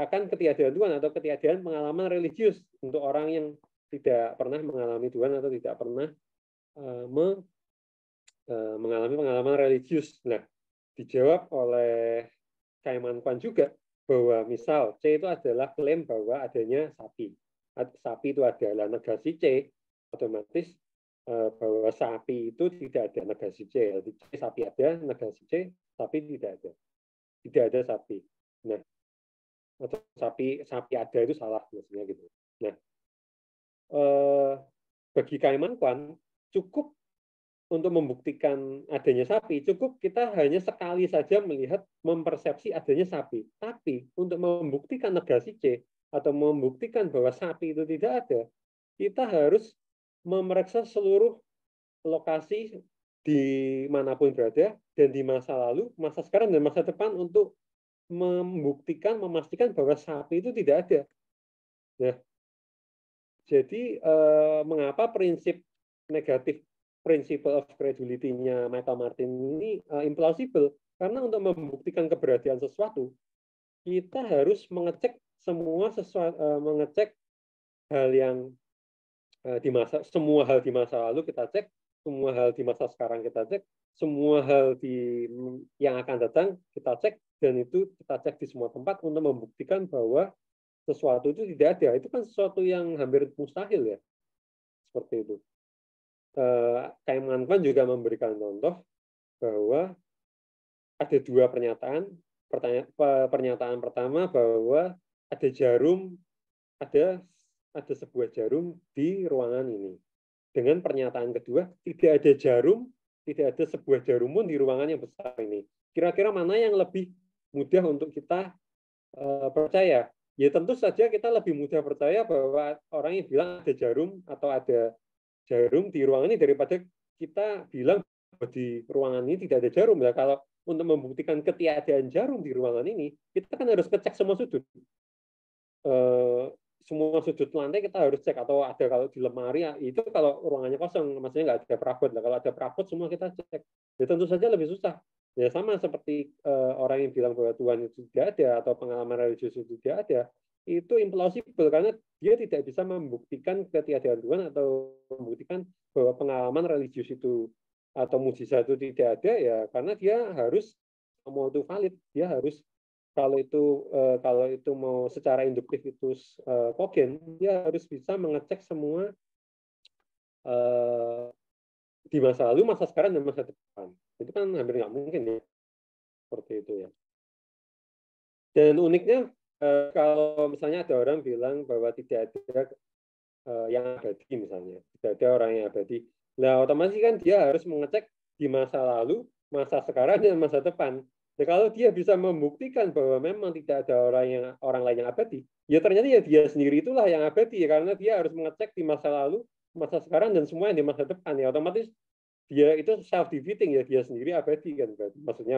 akan ketiadaan Tuhan atau ketiadaan pengalaman religius untuk orang yang tidak pernah mengalami Tuhan atau tidak pernah mengalami pengalaman religius. Nah, dijawab oleh Kaiman Kwan juga bahwa misal C itu adalah klaim bahwa adanya sapi. Sapi itu adalah negasi C, otomatis bahwa sapi itu tidak ada negasi C. Jadi sapi ada, negasi C, sapi tidak ada. Tidak ada sapi. Nah, atau sapi ada itu salah maksudnya gitu. Nah, bagi Kaiman Kwan cukup untuk membuktikan adanya sapi, cukup kita hanya sekali saja melihat, mempersepsi adanya sapi. Tapi untuk membuktikan negasi C atau membuktikan bahwa sapi itu tidak ada, kita harus memeriksa seluruh lokasi di manapun berada dan di masa lalu, masa sekarang dan masa depan untuk membuktikan, memastikan bahwa sapi itu tidak ada. Nah, jadi mengapa prinsip negatif principle of credulity-nya Michael Martin ini implausible? Karena untuk membuktikan keberadaan sesuatu, kita harus mengecek semua sesuatu, mengecek hal yang semua hal di masa lalu kita cek, semua hal di masa sekarang kita cek, semua hal yang akan datang kita cek, dan itu kita cek di semua tempat untuk membuktikan bahwa sesuatu itu tidak ada. Itu kan sesuatu yang hampir mustahil ya, seperti itu. Kaiman Kwan juga memberikan contoh bahwa ada dua pernyataan. Pernyataan pertama bahwa ada jarum, ada sebuah jarum di ruangan ini. Dengan pernyataan kedua, tidak ada jarum, tidak ada sebuah jarum pun di ruangan yang besar ini. Kira-kira mana yang lebih mudah untuk kita percaya? Ya tentu saja kita lebih mudah percaya bahwa orang yang bilang ada jarum atau ada jarum di ruangan ini daripada kita bilang bahwa di ruangan ini tidak ada jarum. Ya, kalau untuk membuktikan ketiadaan jarum di ruangan ini, kita kan harus ngecek semua sudut. Semua sudut lantai kita harus cek, atau ada kalau di lemari itu kalau ruangannya kosong, maksudnya nggak ada perabot. Nah, kalau ada perabot semua kita cek. Ya tentu saja lebih susah. Ya sama seperti orang yang bilang bahwa Tuhan itu tidak ada atau pengalaman religius itu tidak ada, itu implausible karena dia tidak bisa membuktikan ketiadaan Tuhan atau membuktikan bahwa pengalaman religius itu atau mujizat itu tidak ada, ya karena dia harus mau itu valid, dia harus kalau itu mau secara induktif itu kogen, dia harus bisa mengecek semua di masa lalu, masa sekarang, dan masa depan. Itu kan hampir nggak mungkin ya, seperti itu ya. Dan uniknya, kalau misalnya ada orang bilang bahwa tidak ada yang abadi misalnya, tidak ada orang yang abadi. Nah, otomatis kan dia harus mengecek di masa lalu, masa sekarang, dan masa depan. Nah, kalau dia bisa membuktikan bahwa memang tidak ada orang lain yang abadi, ya ternyata ya dia sendiri itulah yang abadi, karena dia harus mengecek di masa lalu, masa sekarang, dan semua yang di masa depan. Ya otomatis dia itu self defeating, ya dia sendiri abadi kan. Maksudnya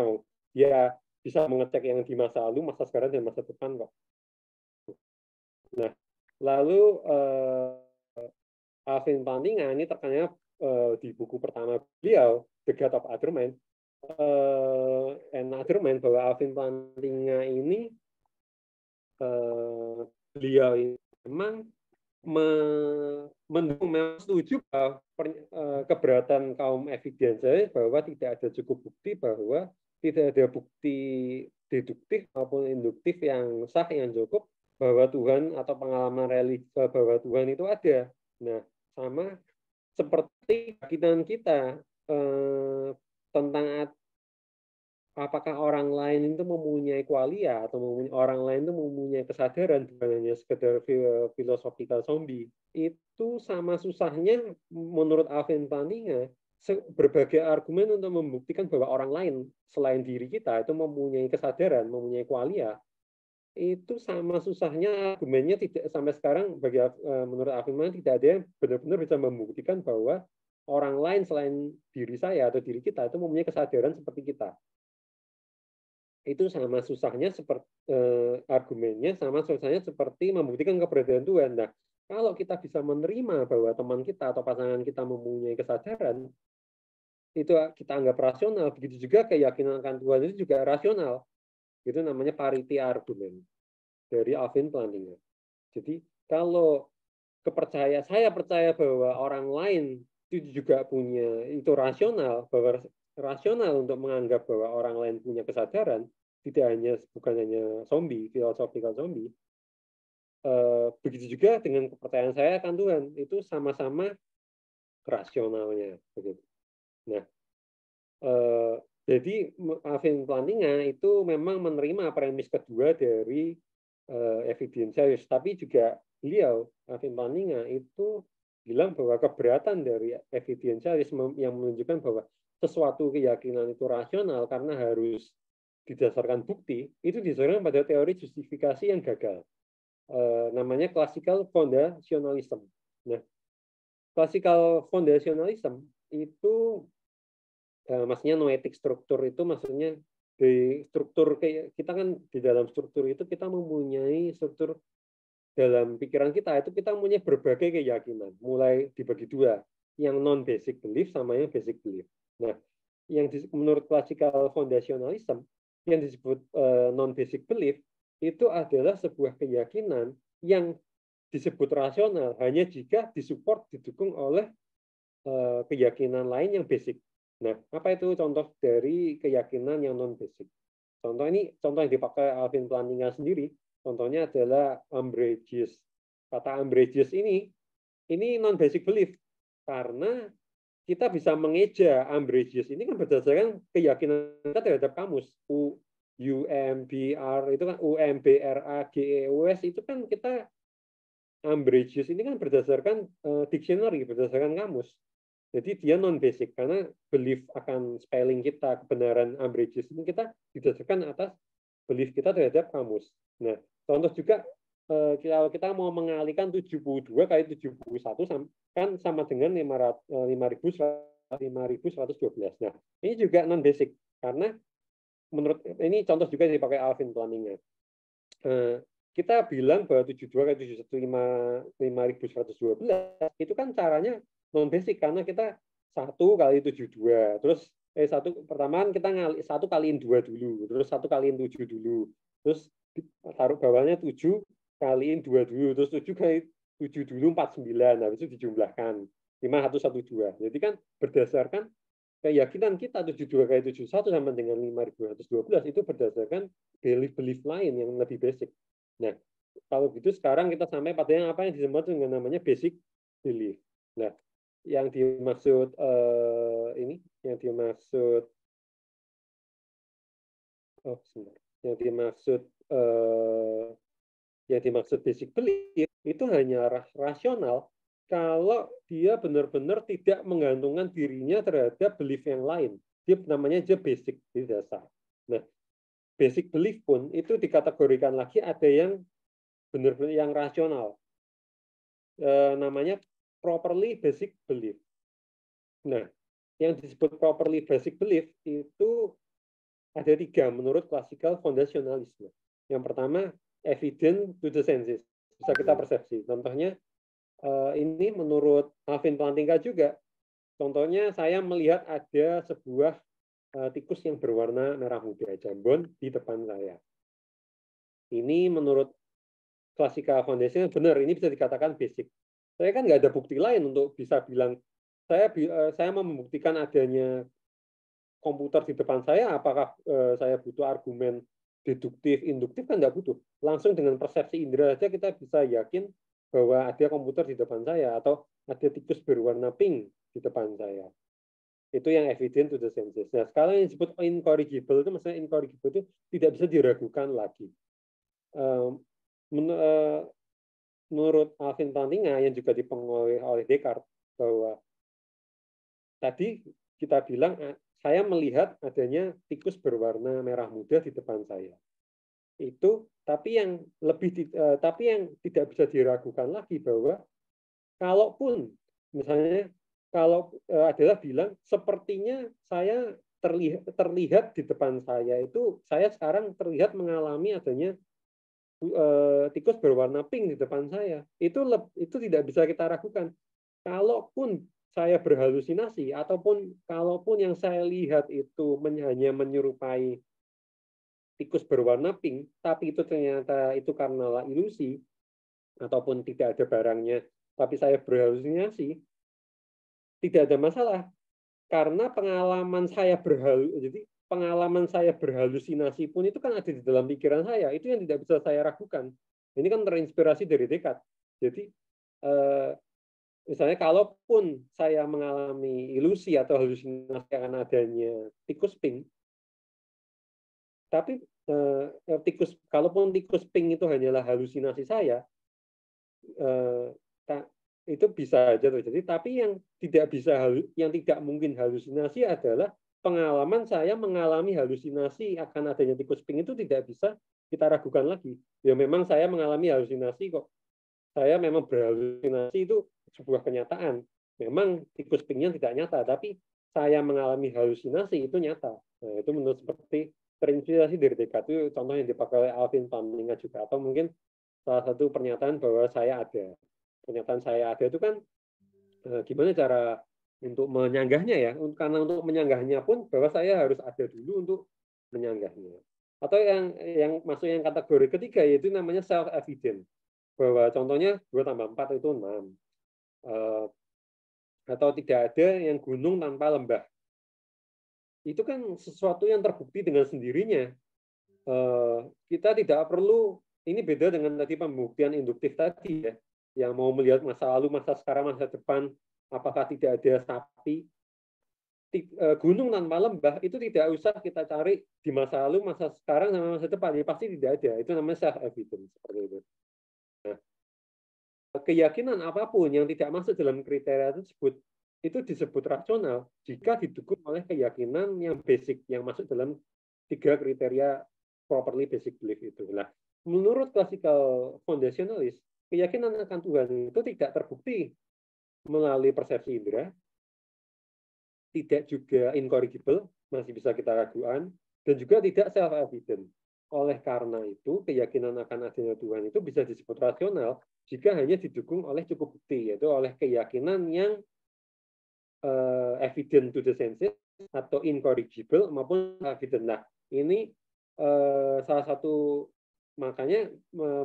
dia bisa mengecek yang di masa lalu, masa sekarang, dan masa depan kok. Nah, lalu Alvin Plantinga ini terkenal di buku pertama beliau, The God of Other Men, and Other Men, bahwa Alvin Plantinga ini beliau ini memang mendukung, memang setuju bahwa keberatan kaum evidensialis bahwa tidak ada cukup bukti, bahwa tidak ada bukti deduktif maupun induktif yang sah, yang cukup bahwa Tuhan atau pengalaman religi bahwa Tuhan itu ada. Nah, sama seperti keyakinan kita tentang apakah orang lain itu mempunyai qualia atau orang lain itu mempunyai kesadaran, bukan hanya sekedar philosophical zombie. Itu sama susahnya menurut Alvin Plantinga berbagai argumen untuk membuktikan bahwa orang lain selain diri kita itu mempunyai kesadaran, mempunyai qualia. Itu sama susahnya argumennya, tidak sampai sekarang menurut Alvin Plantinga tidak ada yang benar-benar bisa membuktikan bahwa orang lain selain diri saya atau diri kita itu mempunyai kesadaran seperti kita. Itu sama susahnya seperti argumennya sama susahnya seperti membuktikan keberadaan Tuhan. Nah, kalau kita bisa menerima bahwa teman kita atau pasangan kita mempunyai kesadaran, itu kita anggap rasional. Begitu juga keyakinan akan Tuhan itu juga rasional. Itu namanya parity argument dari Alvin Plantinga. Jadi kalau saya percaya bahwa orang lain itu juga punya, itu rasional, bahwa rasional untuk menganggap bahwa orang lain punya kesadaran, bukan hanya zombie, philosophical zombie. Begitu juga dengan kepercayaan saya akan Tuhan, itu sama-sama rasionalnya. Begitu. Nah, jadi Alvin Plantinga itu memang menerima premis kedua dari evidensialis, tapi juga beliau, Alvin Plantinga, itu bilang bahwa keberatan dari evidensialis yang menunjukkan bahwa sesuatu keyakinan itu rasional karena harus didasarkan bukti, itu didasarkan pada teori justifikasi yang gagal. Namanya classical foundationalism. Nah, classical foundationalism itu maksudnya noetic struktur itu maksudnya di struktur kita kan di dalam struktur itu kita mempunyai struktur dalam pikiran kita itu kita punya berbagai keyakinan, mulai dibagi dua, yang non basic belief sama yang basic belief. Nah, yang menurut classical foundationalism yang disebut non basic belief itu adalah sebuah keyakinan yang disebut rasional hanya jika disupport, didukung oleh keyakinan lain yang basic. Nah, apa itu contoh dari keyakinan yang non basic? Contoh yang dipakai Alvin Plantinga sendiri. Contohnya adalah umbrageous. Kata umbrageous ini non basic belief karena kita bisa mengeja umbrageous ini kan berdasarkan keyakinan kita terhadap kamus. UMBR itu kan UMBRAGEUS itu kan kita umbrageous ini kan berdasarkan dictionary, berdasarkan kamus. Jadi dia non basic karena belief akan spelling kita, kebenaran umbrageous ini kita didasarkan atas belief kita terhadap kamus. Nah, contoh juga kalau kita mau mengalihkan 72 kali 71 kan sama dengan 5.112. Nah, ini juga non basic karena menurut ini contoh juga dipakai Alvin Plantinga. Kita bilang bahwa 72 kali 71 5.112 itu kan caranya non basic karena kita 1 kali 72 terus pertama kita satu kaliin 2 dulu, terus 1 kaliin 7 dulu, terus taruh bawahnya 7 kaliin 2 dulu, terus 7 kali 7 dulu 49, habis itu dijumlahkan 5112. Jadi kan berdasarkan keyakinan kita 72 kali 71 sama dengan 5.212 itu berdasarkan belief lain yang lebih basic. Nah, kalau gitu sekarang kita sampai pada yang apa yang disebut dengan namanya basic belief. Nah, yang dimaksud ini, yang dimaksud yang dimaksud basic belief itu hanya rasional kalau dia benar-benar tidak menggantungkan dirinya terhadap belief yang lain. Dia namanya aja basic di dasar. Nah, basic belief pun itu dikategorikan lagi ada yang benar-benar yang rasional. Namanya properly basic belief. Nah, yang disebut properly basic belief itu ada 3 menurut klasikal fondasionalisme. Yang pertama, evident to the senses. Bisa kita persepsi. Contohnya, ini menurut Alvin Plantinga juga. Contohnya, saya melihat ada sebuah tikus yang berwarna merah muda, jambon, di depan saya. Ini menurut klasikal foundation benar, ini bisa dikatakan basic. Saya kan nggak ada bukti lain untuk bisa bilang, saya mau membuktikan adanya komputer di depan saya, apakah saya butuh argumen deduktif, induktif, kan nggak butuh. Langsung dengan persepsi indera saja kita bisa yakin bahwa ada komputer di depan saya, atau ada tikus berwarna pink di depan saya. Itu yang evident to the senses. Nah, sekarang yang disebut incorrigible itu, maksudnya incorrigible itu tidak bisa diragukan lagi. Menurut Alvin Plantinga yang juga dipengaruhi oleh Descartes, bahwa tadi kita bilang saya melihat adanya tikus berwarna merah muda di depan saya. Itu tapi yang tidak bisa diragukan lagi bahwa kalaupun misalnya kalau adalah bilang sepertinya saya terlihat di depan saya itu, saya sekarang terlihat mengalami adanya tikus berwarna pink di depan saya. Itu tidak bisa kita ragukan. Kalaupun saya berhalusinasi ataupun kalaupun yang saya lihat itu hanya menyerupai tikus berwarna pink, tapi itu ternyata itu karena ilusi ataupun tidak ada barangnya, tapi saya berhalusinasi, tidak ada masalah karena pengalaman saya berhalusinasi pun itu kan ada di dalam pikiran saya, itu yang tidak bisa saya ragukan. Ini kan terinspirasi dari Descartes. Jadi misalnya kalaupun saya mengalami ilusi atau halusinasi akan adanya tikus pink, tapi kalaupun tikus pink itu hanyalah halusinasi saya, itu bisa aja terjadi. Tapi yang tidak mungkin halusinasi adalah pengalaman saya mengalami halusinasi akan adanya tikus pink itu tidak bisa kita ragukan lagi. Ya memang saya mengalami halusinasi kok. Saya memang berhalusinasi itu sebuah kenyataan. Memang tikus pinknya tidak nyata, tapi saya mengalami halusinasi itu nyata. Nah, itu menurut seperti terinspirasi dari Descartes, itu contoh yang dipakai oleh Alvin Plantinga juga. Atau mungkin salah satu pernyataan bahwa saya ada. Pernyataan saya ada itu kan gimana cara untuk menyanggahnya ya? Karena untuk menyanggahnya pun bahwa saya harus ada dulu untuk menyanggahnya. Atau yang masuk yang kategori ketiga yaitu namanya self evident. Bahwa contohnya 2 tambah 4 itu 6. Atau tidak ada yang gunung tanpa lembah. Itu kan sesuatu yang terbukti dengan sendirinya. Kita tidak perlu, ini beda dengan tadi pembuktian induktif tadi ya, yang mau melihat masa lalu, masa sekarang, masa depan, apakah tidak ada sapi. Gunung tanpa lembah itu tidak usah kita cari di masa lalu, masa sekarang, sama masa depan. Ya, pasti tidak ada. Itu namanya self-evident. Seperti itu. Nah, keyakinan apapun yang tidak masuk dalam kriteria tersebut itu disebut rasional jika didukung oleh keyakinan yang basic yang masuk dalam 3 kriteria properly basic belief itu. Nah, menurut classical foundationalist, keyakinan akan Tuhan itu tidak terbukti melalui persepsi indera, tidak juga incorrigible, masih bisa kita ragukan, dan juga tidak self-evident. Oleh karena itu, keyakinan akan adanya Tuhan itu bisa disebut rasional jika hanya didukung oleh cukup bukti, yaitu oleh keyakinan yang evident to the senses atau incorrigible maupun evident. Nah, ini salah satu makanya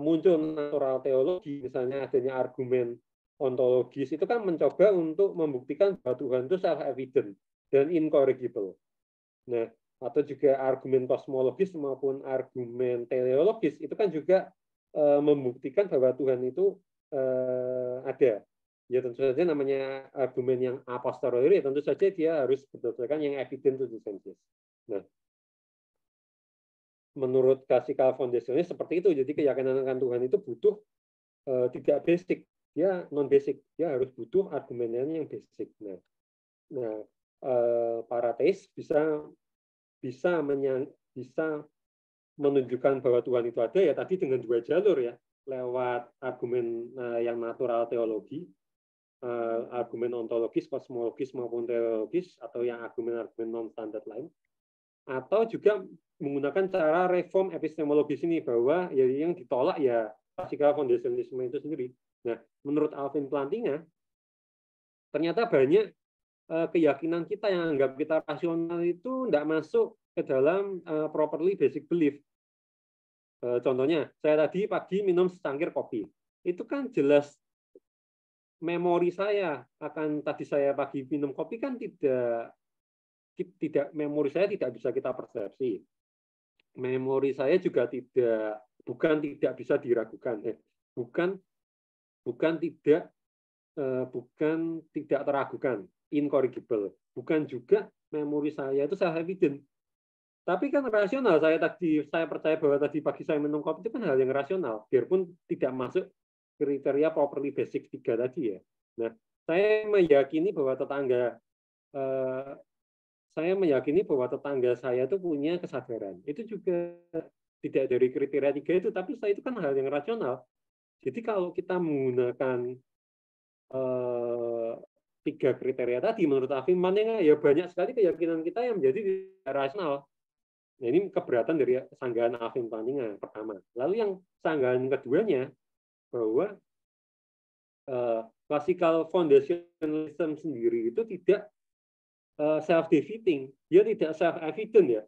muncul natural teologi, misalnya adanya argumen ontologis itu kan mencoba untuk membuktikan bahwa Tuhan itu self evident. dan incorrigible. Nah, atau juga argumen kosmologis maupun argumen teleologis itu kan juga membuktikan bahwa Tuhan itu ada. Ya tentu saja namanya argumen yang a posteriori, tentu saja dia harus berdasarkan yang evident to the senses. Nah, menurut classical foundationnya seperti itu. Jadi keyakinan akan Tuhan itu butuh tidak basic, dia non basic, dia harus butuh argumennya yang basic. Nah, para teis bisa menunjukkan bahwa Tuhan itu ada ya tadi dengan dua jalur ya, lewat argumen yang natural teologi, argumen ontologis, kosmologis maupun teologis, atau yang argumen-argumen non standar lain, atau juga menggunakan cara reform epistemologis ini, bahwa ya yang ditolak ya classical foundationisme itu sendiri. Nah, menurut Alvin Plantinga ternyata banyak keyakinan kita yang anggap kita rasional itu tidak masuk ke dalam properly basic belief. Contohnya, saya tadi pagi minum secangkir kopi. Itu kan jelas memori saya akan tadi saya pagi minum kopi kan tidak memori saya tidak bisa kita persepsi. Memori saya juga bukan tidak bisa diragukan. Bukan tidak teragukan, incorrigible. Bukan juga memori saya itu self evident. Tapi kan rasional, saya percaya bahwa tadi pagi saya minum kopi itu kan hal yang rasional, biarpun tidak masuk kriteria properly basic 3 tadi ya. Nah, saya meyakini bahwa tetangga saya itu punya kesadaran. Itu juga tidak dari kriteria 3 itu, tapi saya itu kan hal yang rasional. Jadi kalau kita menggunakan 3 kriteria tadi, menurut Alvin Plantinga ya banyak sekali keyakinan kita yang menjadi tidak rasional. Nah, ini keberatan dari sanggahan Alvin Plantinga yang pertama. Lalu yang sanggahan keduanya, bahwa classical foundationalism sendiri itu tidak self-defeating, dia tidak self-evident ya.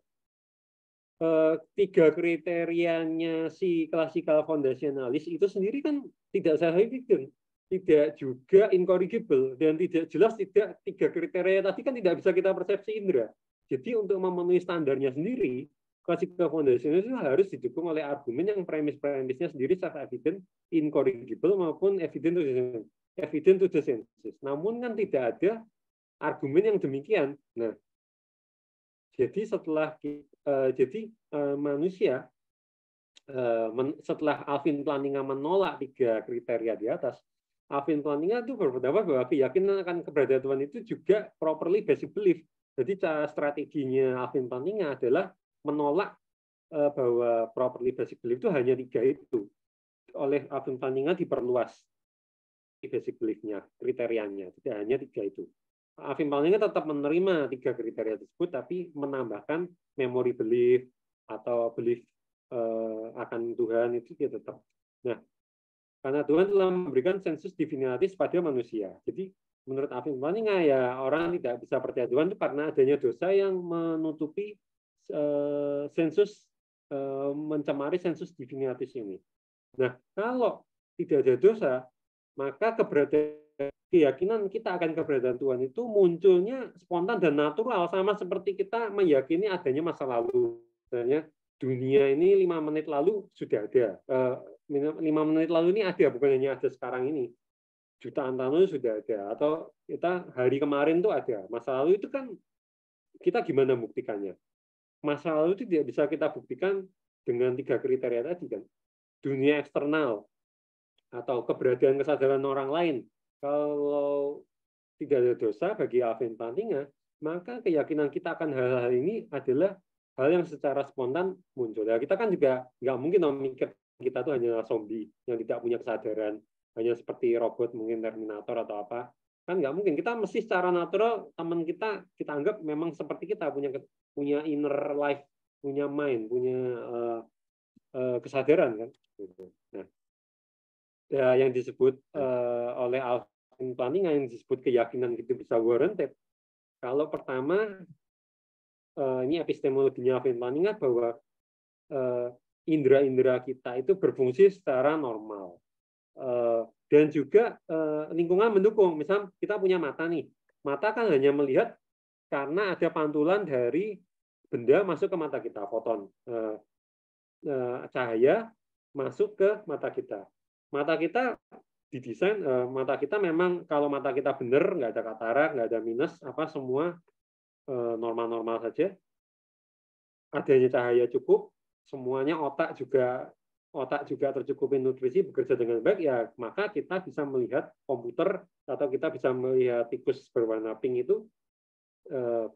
3 kriterianya si classical foundationalis itu sendiri kan tidak self-evident, tidak juga incorrigible, dan tidak jelas, 3 kriteria tadi kan tidak bisa kita persepsi indera. Jadi untuk memenuhi standarnya sendiri, classical foundation itu harus didukung oleh argumen yang premis-premisnya sendiri self-evident, incorrigible maupun evident to the senses. Namun kan tidak ada argumen yang demikian. Nah, jadi manusia setelah Alvin Plantinga menolak 3 kriteria di atas, Alvin Plantinga itu berpendapat bahwa keyakinan akan keberadaan Tuhan itu juga properly basic belief. Jadi cara strateginya Alvin Plantinga adalah menolak bahwa properly basic belief itu hanya 3 itu. Oleh Alvin Plantinga diperluas basic belief-nya, kriterianya, tidak hanya 3 itu. Alvin Plantinga tetap menerima 3 kriteria tersebut, tapi menambahkan memory belief atau belief akan Tuhan itu dia tetap. Nah, karena Tuhan telah memberikan sensus divinitatis pada manusia. Jadi menurut Alvin Plantinga ya orang tidak bisa percaya Tuhan itu karena adanya dosa yang menutupi sensus, mencemari sensus divinitatis ini. Nah, kalau tidak ada dosa, maka keyakinan kita akan keberadaan Tuhan itu munculnya spontan dan natural, sama seperti kita meyakini adanya masa lalu. Misalnya dunia ini 5 menit lalu sudah ada. 5 menit lalu ini ada, bukan hanya ada sekarang ini. Jutaan tahun lalu sudah ada. Atau kita hari kemarin itu ada. Masa lalu itu kan kita gimana buktikannya? Masa lalu itu tidak bisa kita buktikan dengan 3 kriteria tadi kan. Dunia eksternal atau keberadaan kesadaran orang lain. Kalau tidak ada dosa bagi Alvin Plantinga, maka keyakinan kita akan hal-hal ini adalah hal yang secara spontan muncul. Ya, kita kan juga nggak mungkin memikir kita tuh hanya zombie yang tidak punya kesadaran, hanya seperti robot, mungkin Terminator atau apa. Kan nggak mungkin. Kita mesti secara natural, teman kita anggap memang seperti kita, punya inner life, punya mind, punya kesadaran kan. Nah, ya, yang disebut oleh Alvin Plantinga, yang disebut keyakinan itu bisa warranted. Kalau pertama, ini epistemologinya Alvin Plantinga, bahwa indera-indera kita itu berfungsi secara normal. Dan juga lingkungan mendukung. Misal kita punya mata nih. Mata kan hanya melihat karena ada pantulan dari benda masuk ke mata kita, foton. Cahaya masuk ke mata kita. Mata kita didesain, mata kita memang kalau mata kita benar, nggak ada katarak, nggak ada minus, semua normal-normal saja. Adanya cahaya cukup, semuanya otak juga tercukupi nutrisi, bekerja dengan baik, ya maka kita bisa melihat komputer atau kita bisa melihat tikus berwarna pink itu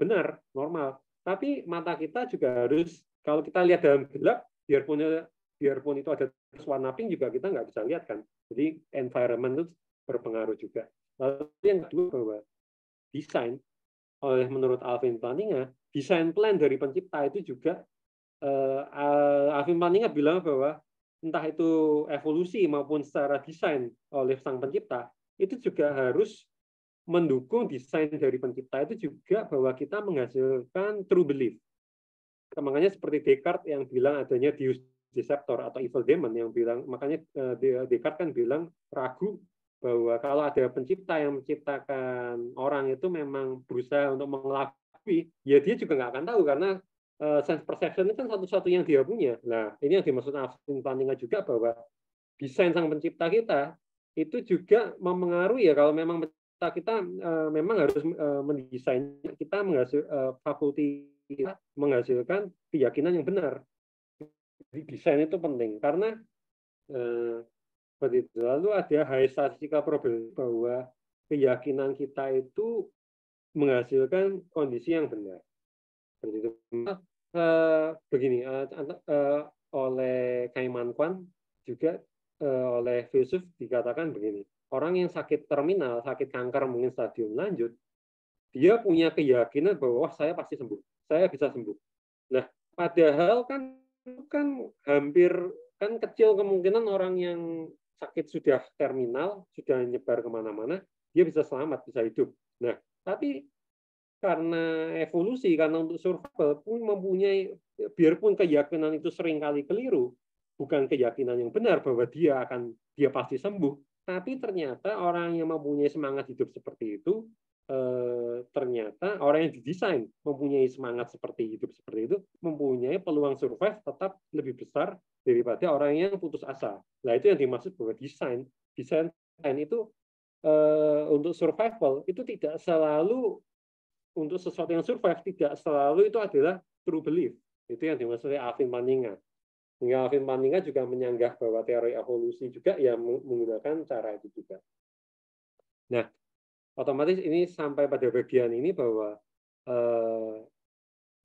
benar, normal. Tapi mata kita juga harus, kalau kita lihat dalam gelap, biarpun itu ada warna pink juga kita nggak bisa lihat kan. Jadi environment itu berpengaruh juga. Lalu yang kedua bahwa desain, menurut Alvin Plantinga, desain plan dari pencipta itu juga, Alvin Plantinga bilang bahwa entah itu evolusi maupun secara desain oleh sang pencipta, itu juga harus mendukung desain dari pencipta itu juga bahwa kita menghasilkan true belief. Makanya seperti Descartes yang bilang adanya Deus Deceptor atau evil demon yang bilang, makanya Descartes kan bilang ragu bahwa kalau ada pencipta yang menciptakan orang itu memang berusaha untuk mengelabui, ya dia juga nggak akan tahu karena sense perception itu kan satu-satu yang dia punya. Nah, ini yang dimaksud Alvin Plantinga juga bahwa desain sang pencipta kita itu juga mempengaruhi ya kalau memang kita memang harus mendesain kita fakulti kita menghasilkan keyakinan yang benar. Jadi desain itu penting karena seperti itu. Lalu ada high statistical probability bahwa keyakinan kita itu menghasilkan kondisi yang benar. Seperti itu. Begini, oleh Kaiman Kwan juga oleh filsuf dikatakan begini, orang yang sakit terminal, sakit kanker mungkin stadium lanjut, dia punya keyakinan bahwa saya pasti sembuh, saya bisa sembuh. Nah, padahal kan hampir kan kecil kemungkinan orang yang sakit sudah terminal, sudah nyebar kemana-mana, dia bisa selamat, bisa hidup. Nah, tapi karena evolusi, karena untuk survival pun mempunyai, biarpun keyakinan itu seringkali keliru, bukan keyakinan yang benar bahwa dia pasti sembuh, tapi ternyata orang yang mempunyai semangat hidup seperti itu, ternyata orang yang didesain mempunyai semangat seperti hidup seperti itu, mempunyai peluang survive tetap lebih besar daripada orang yang putus asa. Nah, itu yang dimaksud bahwa desain itu untuk survival itu tidak selalu untuk sesuatu yang survive, tidak selalu itu adalah true belief. Itu yang dimaksud Alvin Plantinga. Hingga Alvin Plantinga juga menyanggah bahwa teori evolusi juga ya menggunakan cara itu juga. Nah, otomatis ini sampai pada bagian ini bahwa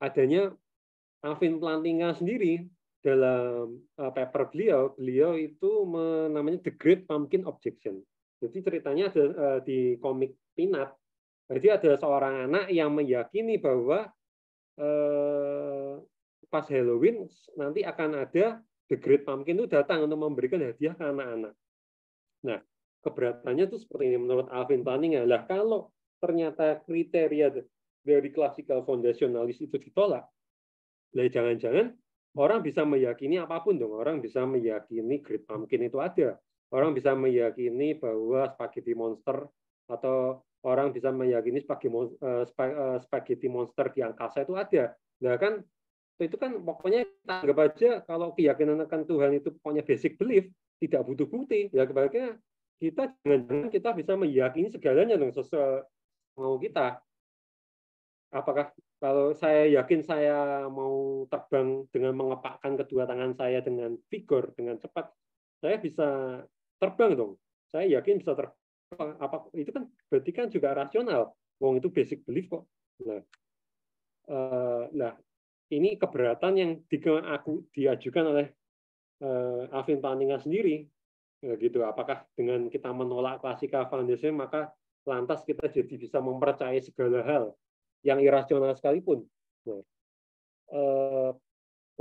adanya Alvin Plantinga sendiri dalam paper beliau itu namanya The Great Pumpkin Objection. Jadi ceritanya ada di komik Peanut. Jadi ada seorang anak yang meyakini bahwa pas Halloween nanti akan ada The Great Pumpkin itu datang untuk memberikan hadiah ke anak-anak. Nah, keberatannya itu seperti ini menurut Alvin Plantinga. Lah kalau ternyata kriteria dari klasikal foundationalis itu ditolak, lah jangan-jangan orang bisa meyakini apapun dong. Orang bisa meyakini Great Pumpkin itu ada. Orang bisa meyakini bahwa spaghetti monster atau orang bisa meyakini spaghetti monster di angkasa itu ada. Nah kan itu kan pokoknya kita anggap aja kalau keyakinan akan Tuhan itu pokoknya basic belief, tidak butuh bukti. Ya kebaliknya kita jangan-jangan kita bisa meyakini segalanya dong sesuai mau kita. Apakah kalau saya yakin saya mau terbang dengan mengepakkan kedua tangan saya dengan vigor, dengan cepat, saya bisa terbang dong. Saya yakin bisa terbang. Itu kan berarti kan juga rasional. Wong itu basic belief kok. Nah, ini keberatan yang diajukan oleh Alvin Plantinga sendiri. Gitu. Apakah dengan kita menolak classical foundation maka lantas kita jadi bisa mempercayai segala hal yang irasional sekalipun. Nah,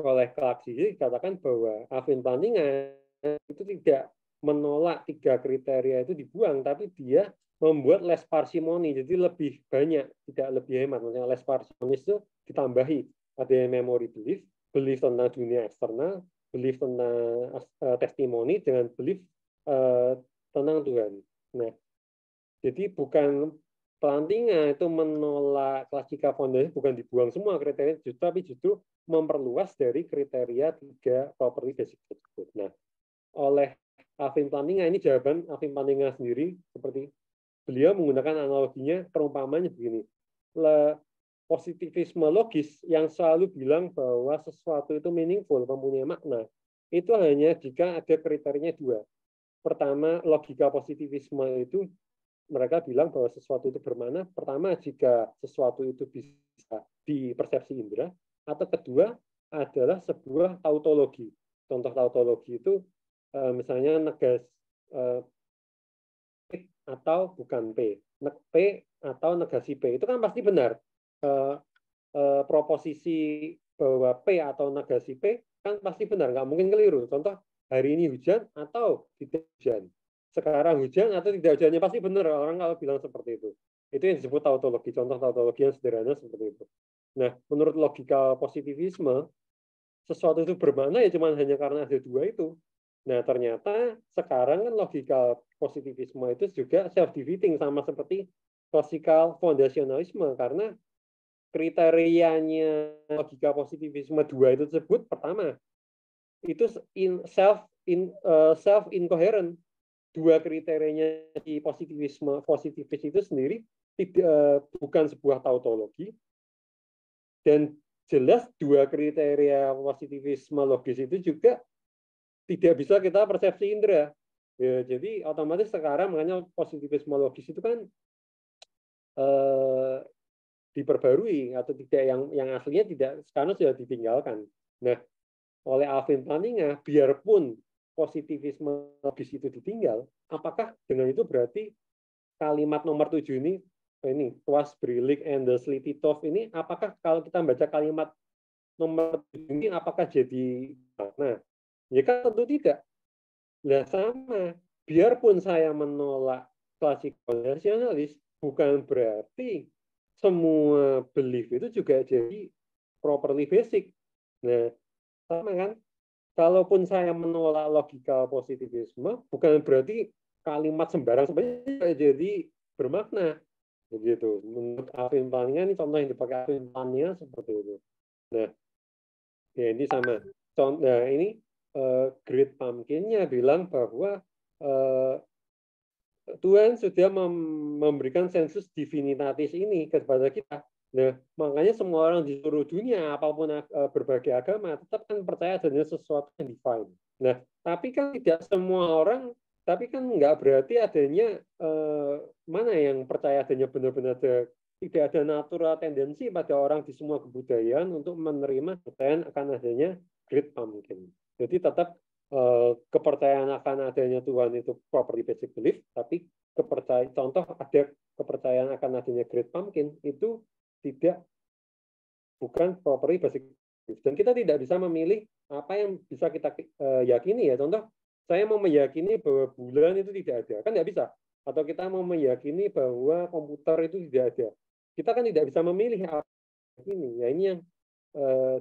oleh Clark sendiri dikatakan bahwa Alvin Plantinga itu tidak menolak 3 kriteria itu dibuang, tapi dia membuat less parsimony, jadi lebih banyak, tidak lebih hemat. Maksudnya less parsimony itu ditambahi, ada memory belief, belief tentang dunia eksternal, belief tentang testimoni, dengan belief tentang Tuhan. Nah, jadi bukan Plantinga itu menolak klasika fondasi bukan dibuang semua kriteria, tapi justru memperluas dari kriteria 3 properti basic tersebut. Nah, oleh Alvin Plantinga, ini jawaban Alvin Plantinga sendiri, seperti beliau menggunakan analoginya, perumpamannya begini. Positivisme logis yang selalu bilang bahwa sesuatu itu meaningful, mempunyai makna, itu hanya jika ada kriterianya 2. Pertama, logika positivisme itu mereka bilang bahwa sesuatu itu bermakna. Pertama, jika sesuatu itu bisa dipersepsi indera, atau kedua adalah sebuah tautologi. Contoh tautologi itu misalnya negas atau bukan P, P atau negasi P, itu kan pasti benar. Proposisi bahwa P atau negasi P kan pasti benar, nggak mungkin keliru. Contoh, hari ini hujan atau tidak hujan. Sekarang hujan atau tidak hujannya pasti benar, orang kalau bilang seperti itu. Itu yang disebut tautologi, contoh tautologi yang sederhana seperti itu. Nah, menurut logika positivisme, sesuatu itu bermakna ya cuma hanya karena ada 2 itu. Nah, ternyata sekarang kan logika positivisme itu juga self-defeating, sama seperti classical foundationalisme, karena kriterianya logika positivisme 2 itu tersebut, pertama, itu self incoherent. 2 kriterianya di positivis itu sendiri bukan sebuah tautologi, dan jelas 2 kriteria positivisme logis itu juga tidak bisa kita persepsi indera. Ya, jadi otomatis sekarang makanya positivisme logis itu kan diperbarui atau tidak, yang aslinya tidak, sekarang sudah ditinggalkan. Nah, oleh Alvin Plantinga, biarpun positivisme logis itu ditinggal, apakah dengan itu berarti kalimat nomor 7 ini was Brilik and the Slititov ini, apakah kalau kita baca kalimat nomor 7 ini apakah jadi nah, ya kan tentu tidak. Nah, sama, biarpun saya menolak klasikal nasionalis, bukan berarti semua belief itu juga jadi properly basic. Nah, sama kan? Kalaupun saya menolak logika positivisme, bukan berarti kalimat sembarang sebenarnya jadi bermakna. Begitu. Menurut Alvin Plantinga, ini contoh yang dipakai Alvin Plantinga seperti itu. Nah, ya ini sama. Nah, ini Great Pumpkin-nya bilang bahwa Tuhan sudah memberikan sensus divinitatis ini kepada kita. Nah, makanya semua orang di seluruh dunia, apapun berbagai agama, tetap kan percaya adanya sesuatu yang divine. Nah, tapi kan tidak semua orang, tapi kan nggak berarti adanya mana yang percaya adanya benar-benar ada, tidak ada natural tendensi pada orang di semua kebudayaan untuk menerima kepercayaan akan adanya Great Pumpkin. Jadi tetap kepercayaan akan adanya Tuhan itu properly basic belief, tapi contoh ada kepercayaan akan adanya Great Pumpkin itu bukan properly basic belief. Dan kita tidak bisa memilih apa yang bisa kita yakini ya. Contoh, saya mau meyakini bahwa bulan itu tidak ada, kan tidak bisa. Atau kita mau meyakini bahwa komputer itu tidak ada. Kita kan tidak bisa memilih apa ini. Ya, ini yang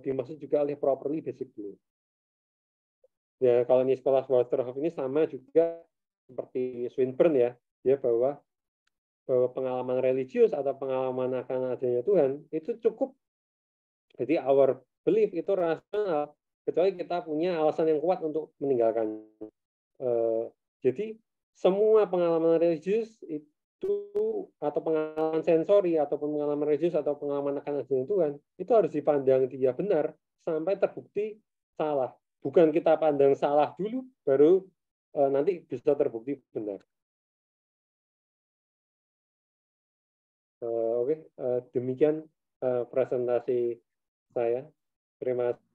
dimaksud juga oleh properly basic belief. Ya, kalau Nicholas Waterhoff ini sama juga seperti Swinburne ya bahwa pengalaman religius atau pengalaman akan adanya Tuhan itu cukup. Jadi our belief itu rasional, kecuali kita punya alasan yang kuat untuk meninggalkan. Jadi semua pengalaman religius itu atau pengalaman sensori ataupun pengalaman religius atau pengalaman akan adanya Tuhan itu harus dipandang dia benar sampai terbukti salah. Bukan kita pandang salah dulu, baru nanti bisa terbukti benar. Oke, demikian presentasi saya. Terima kasih.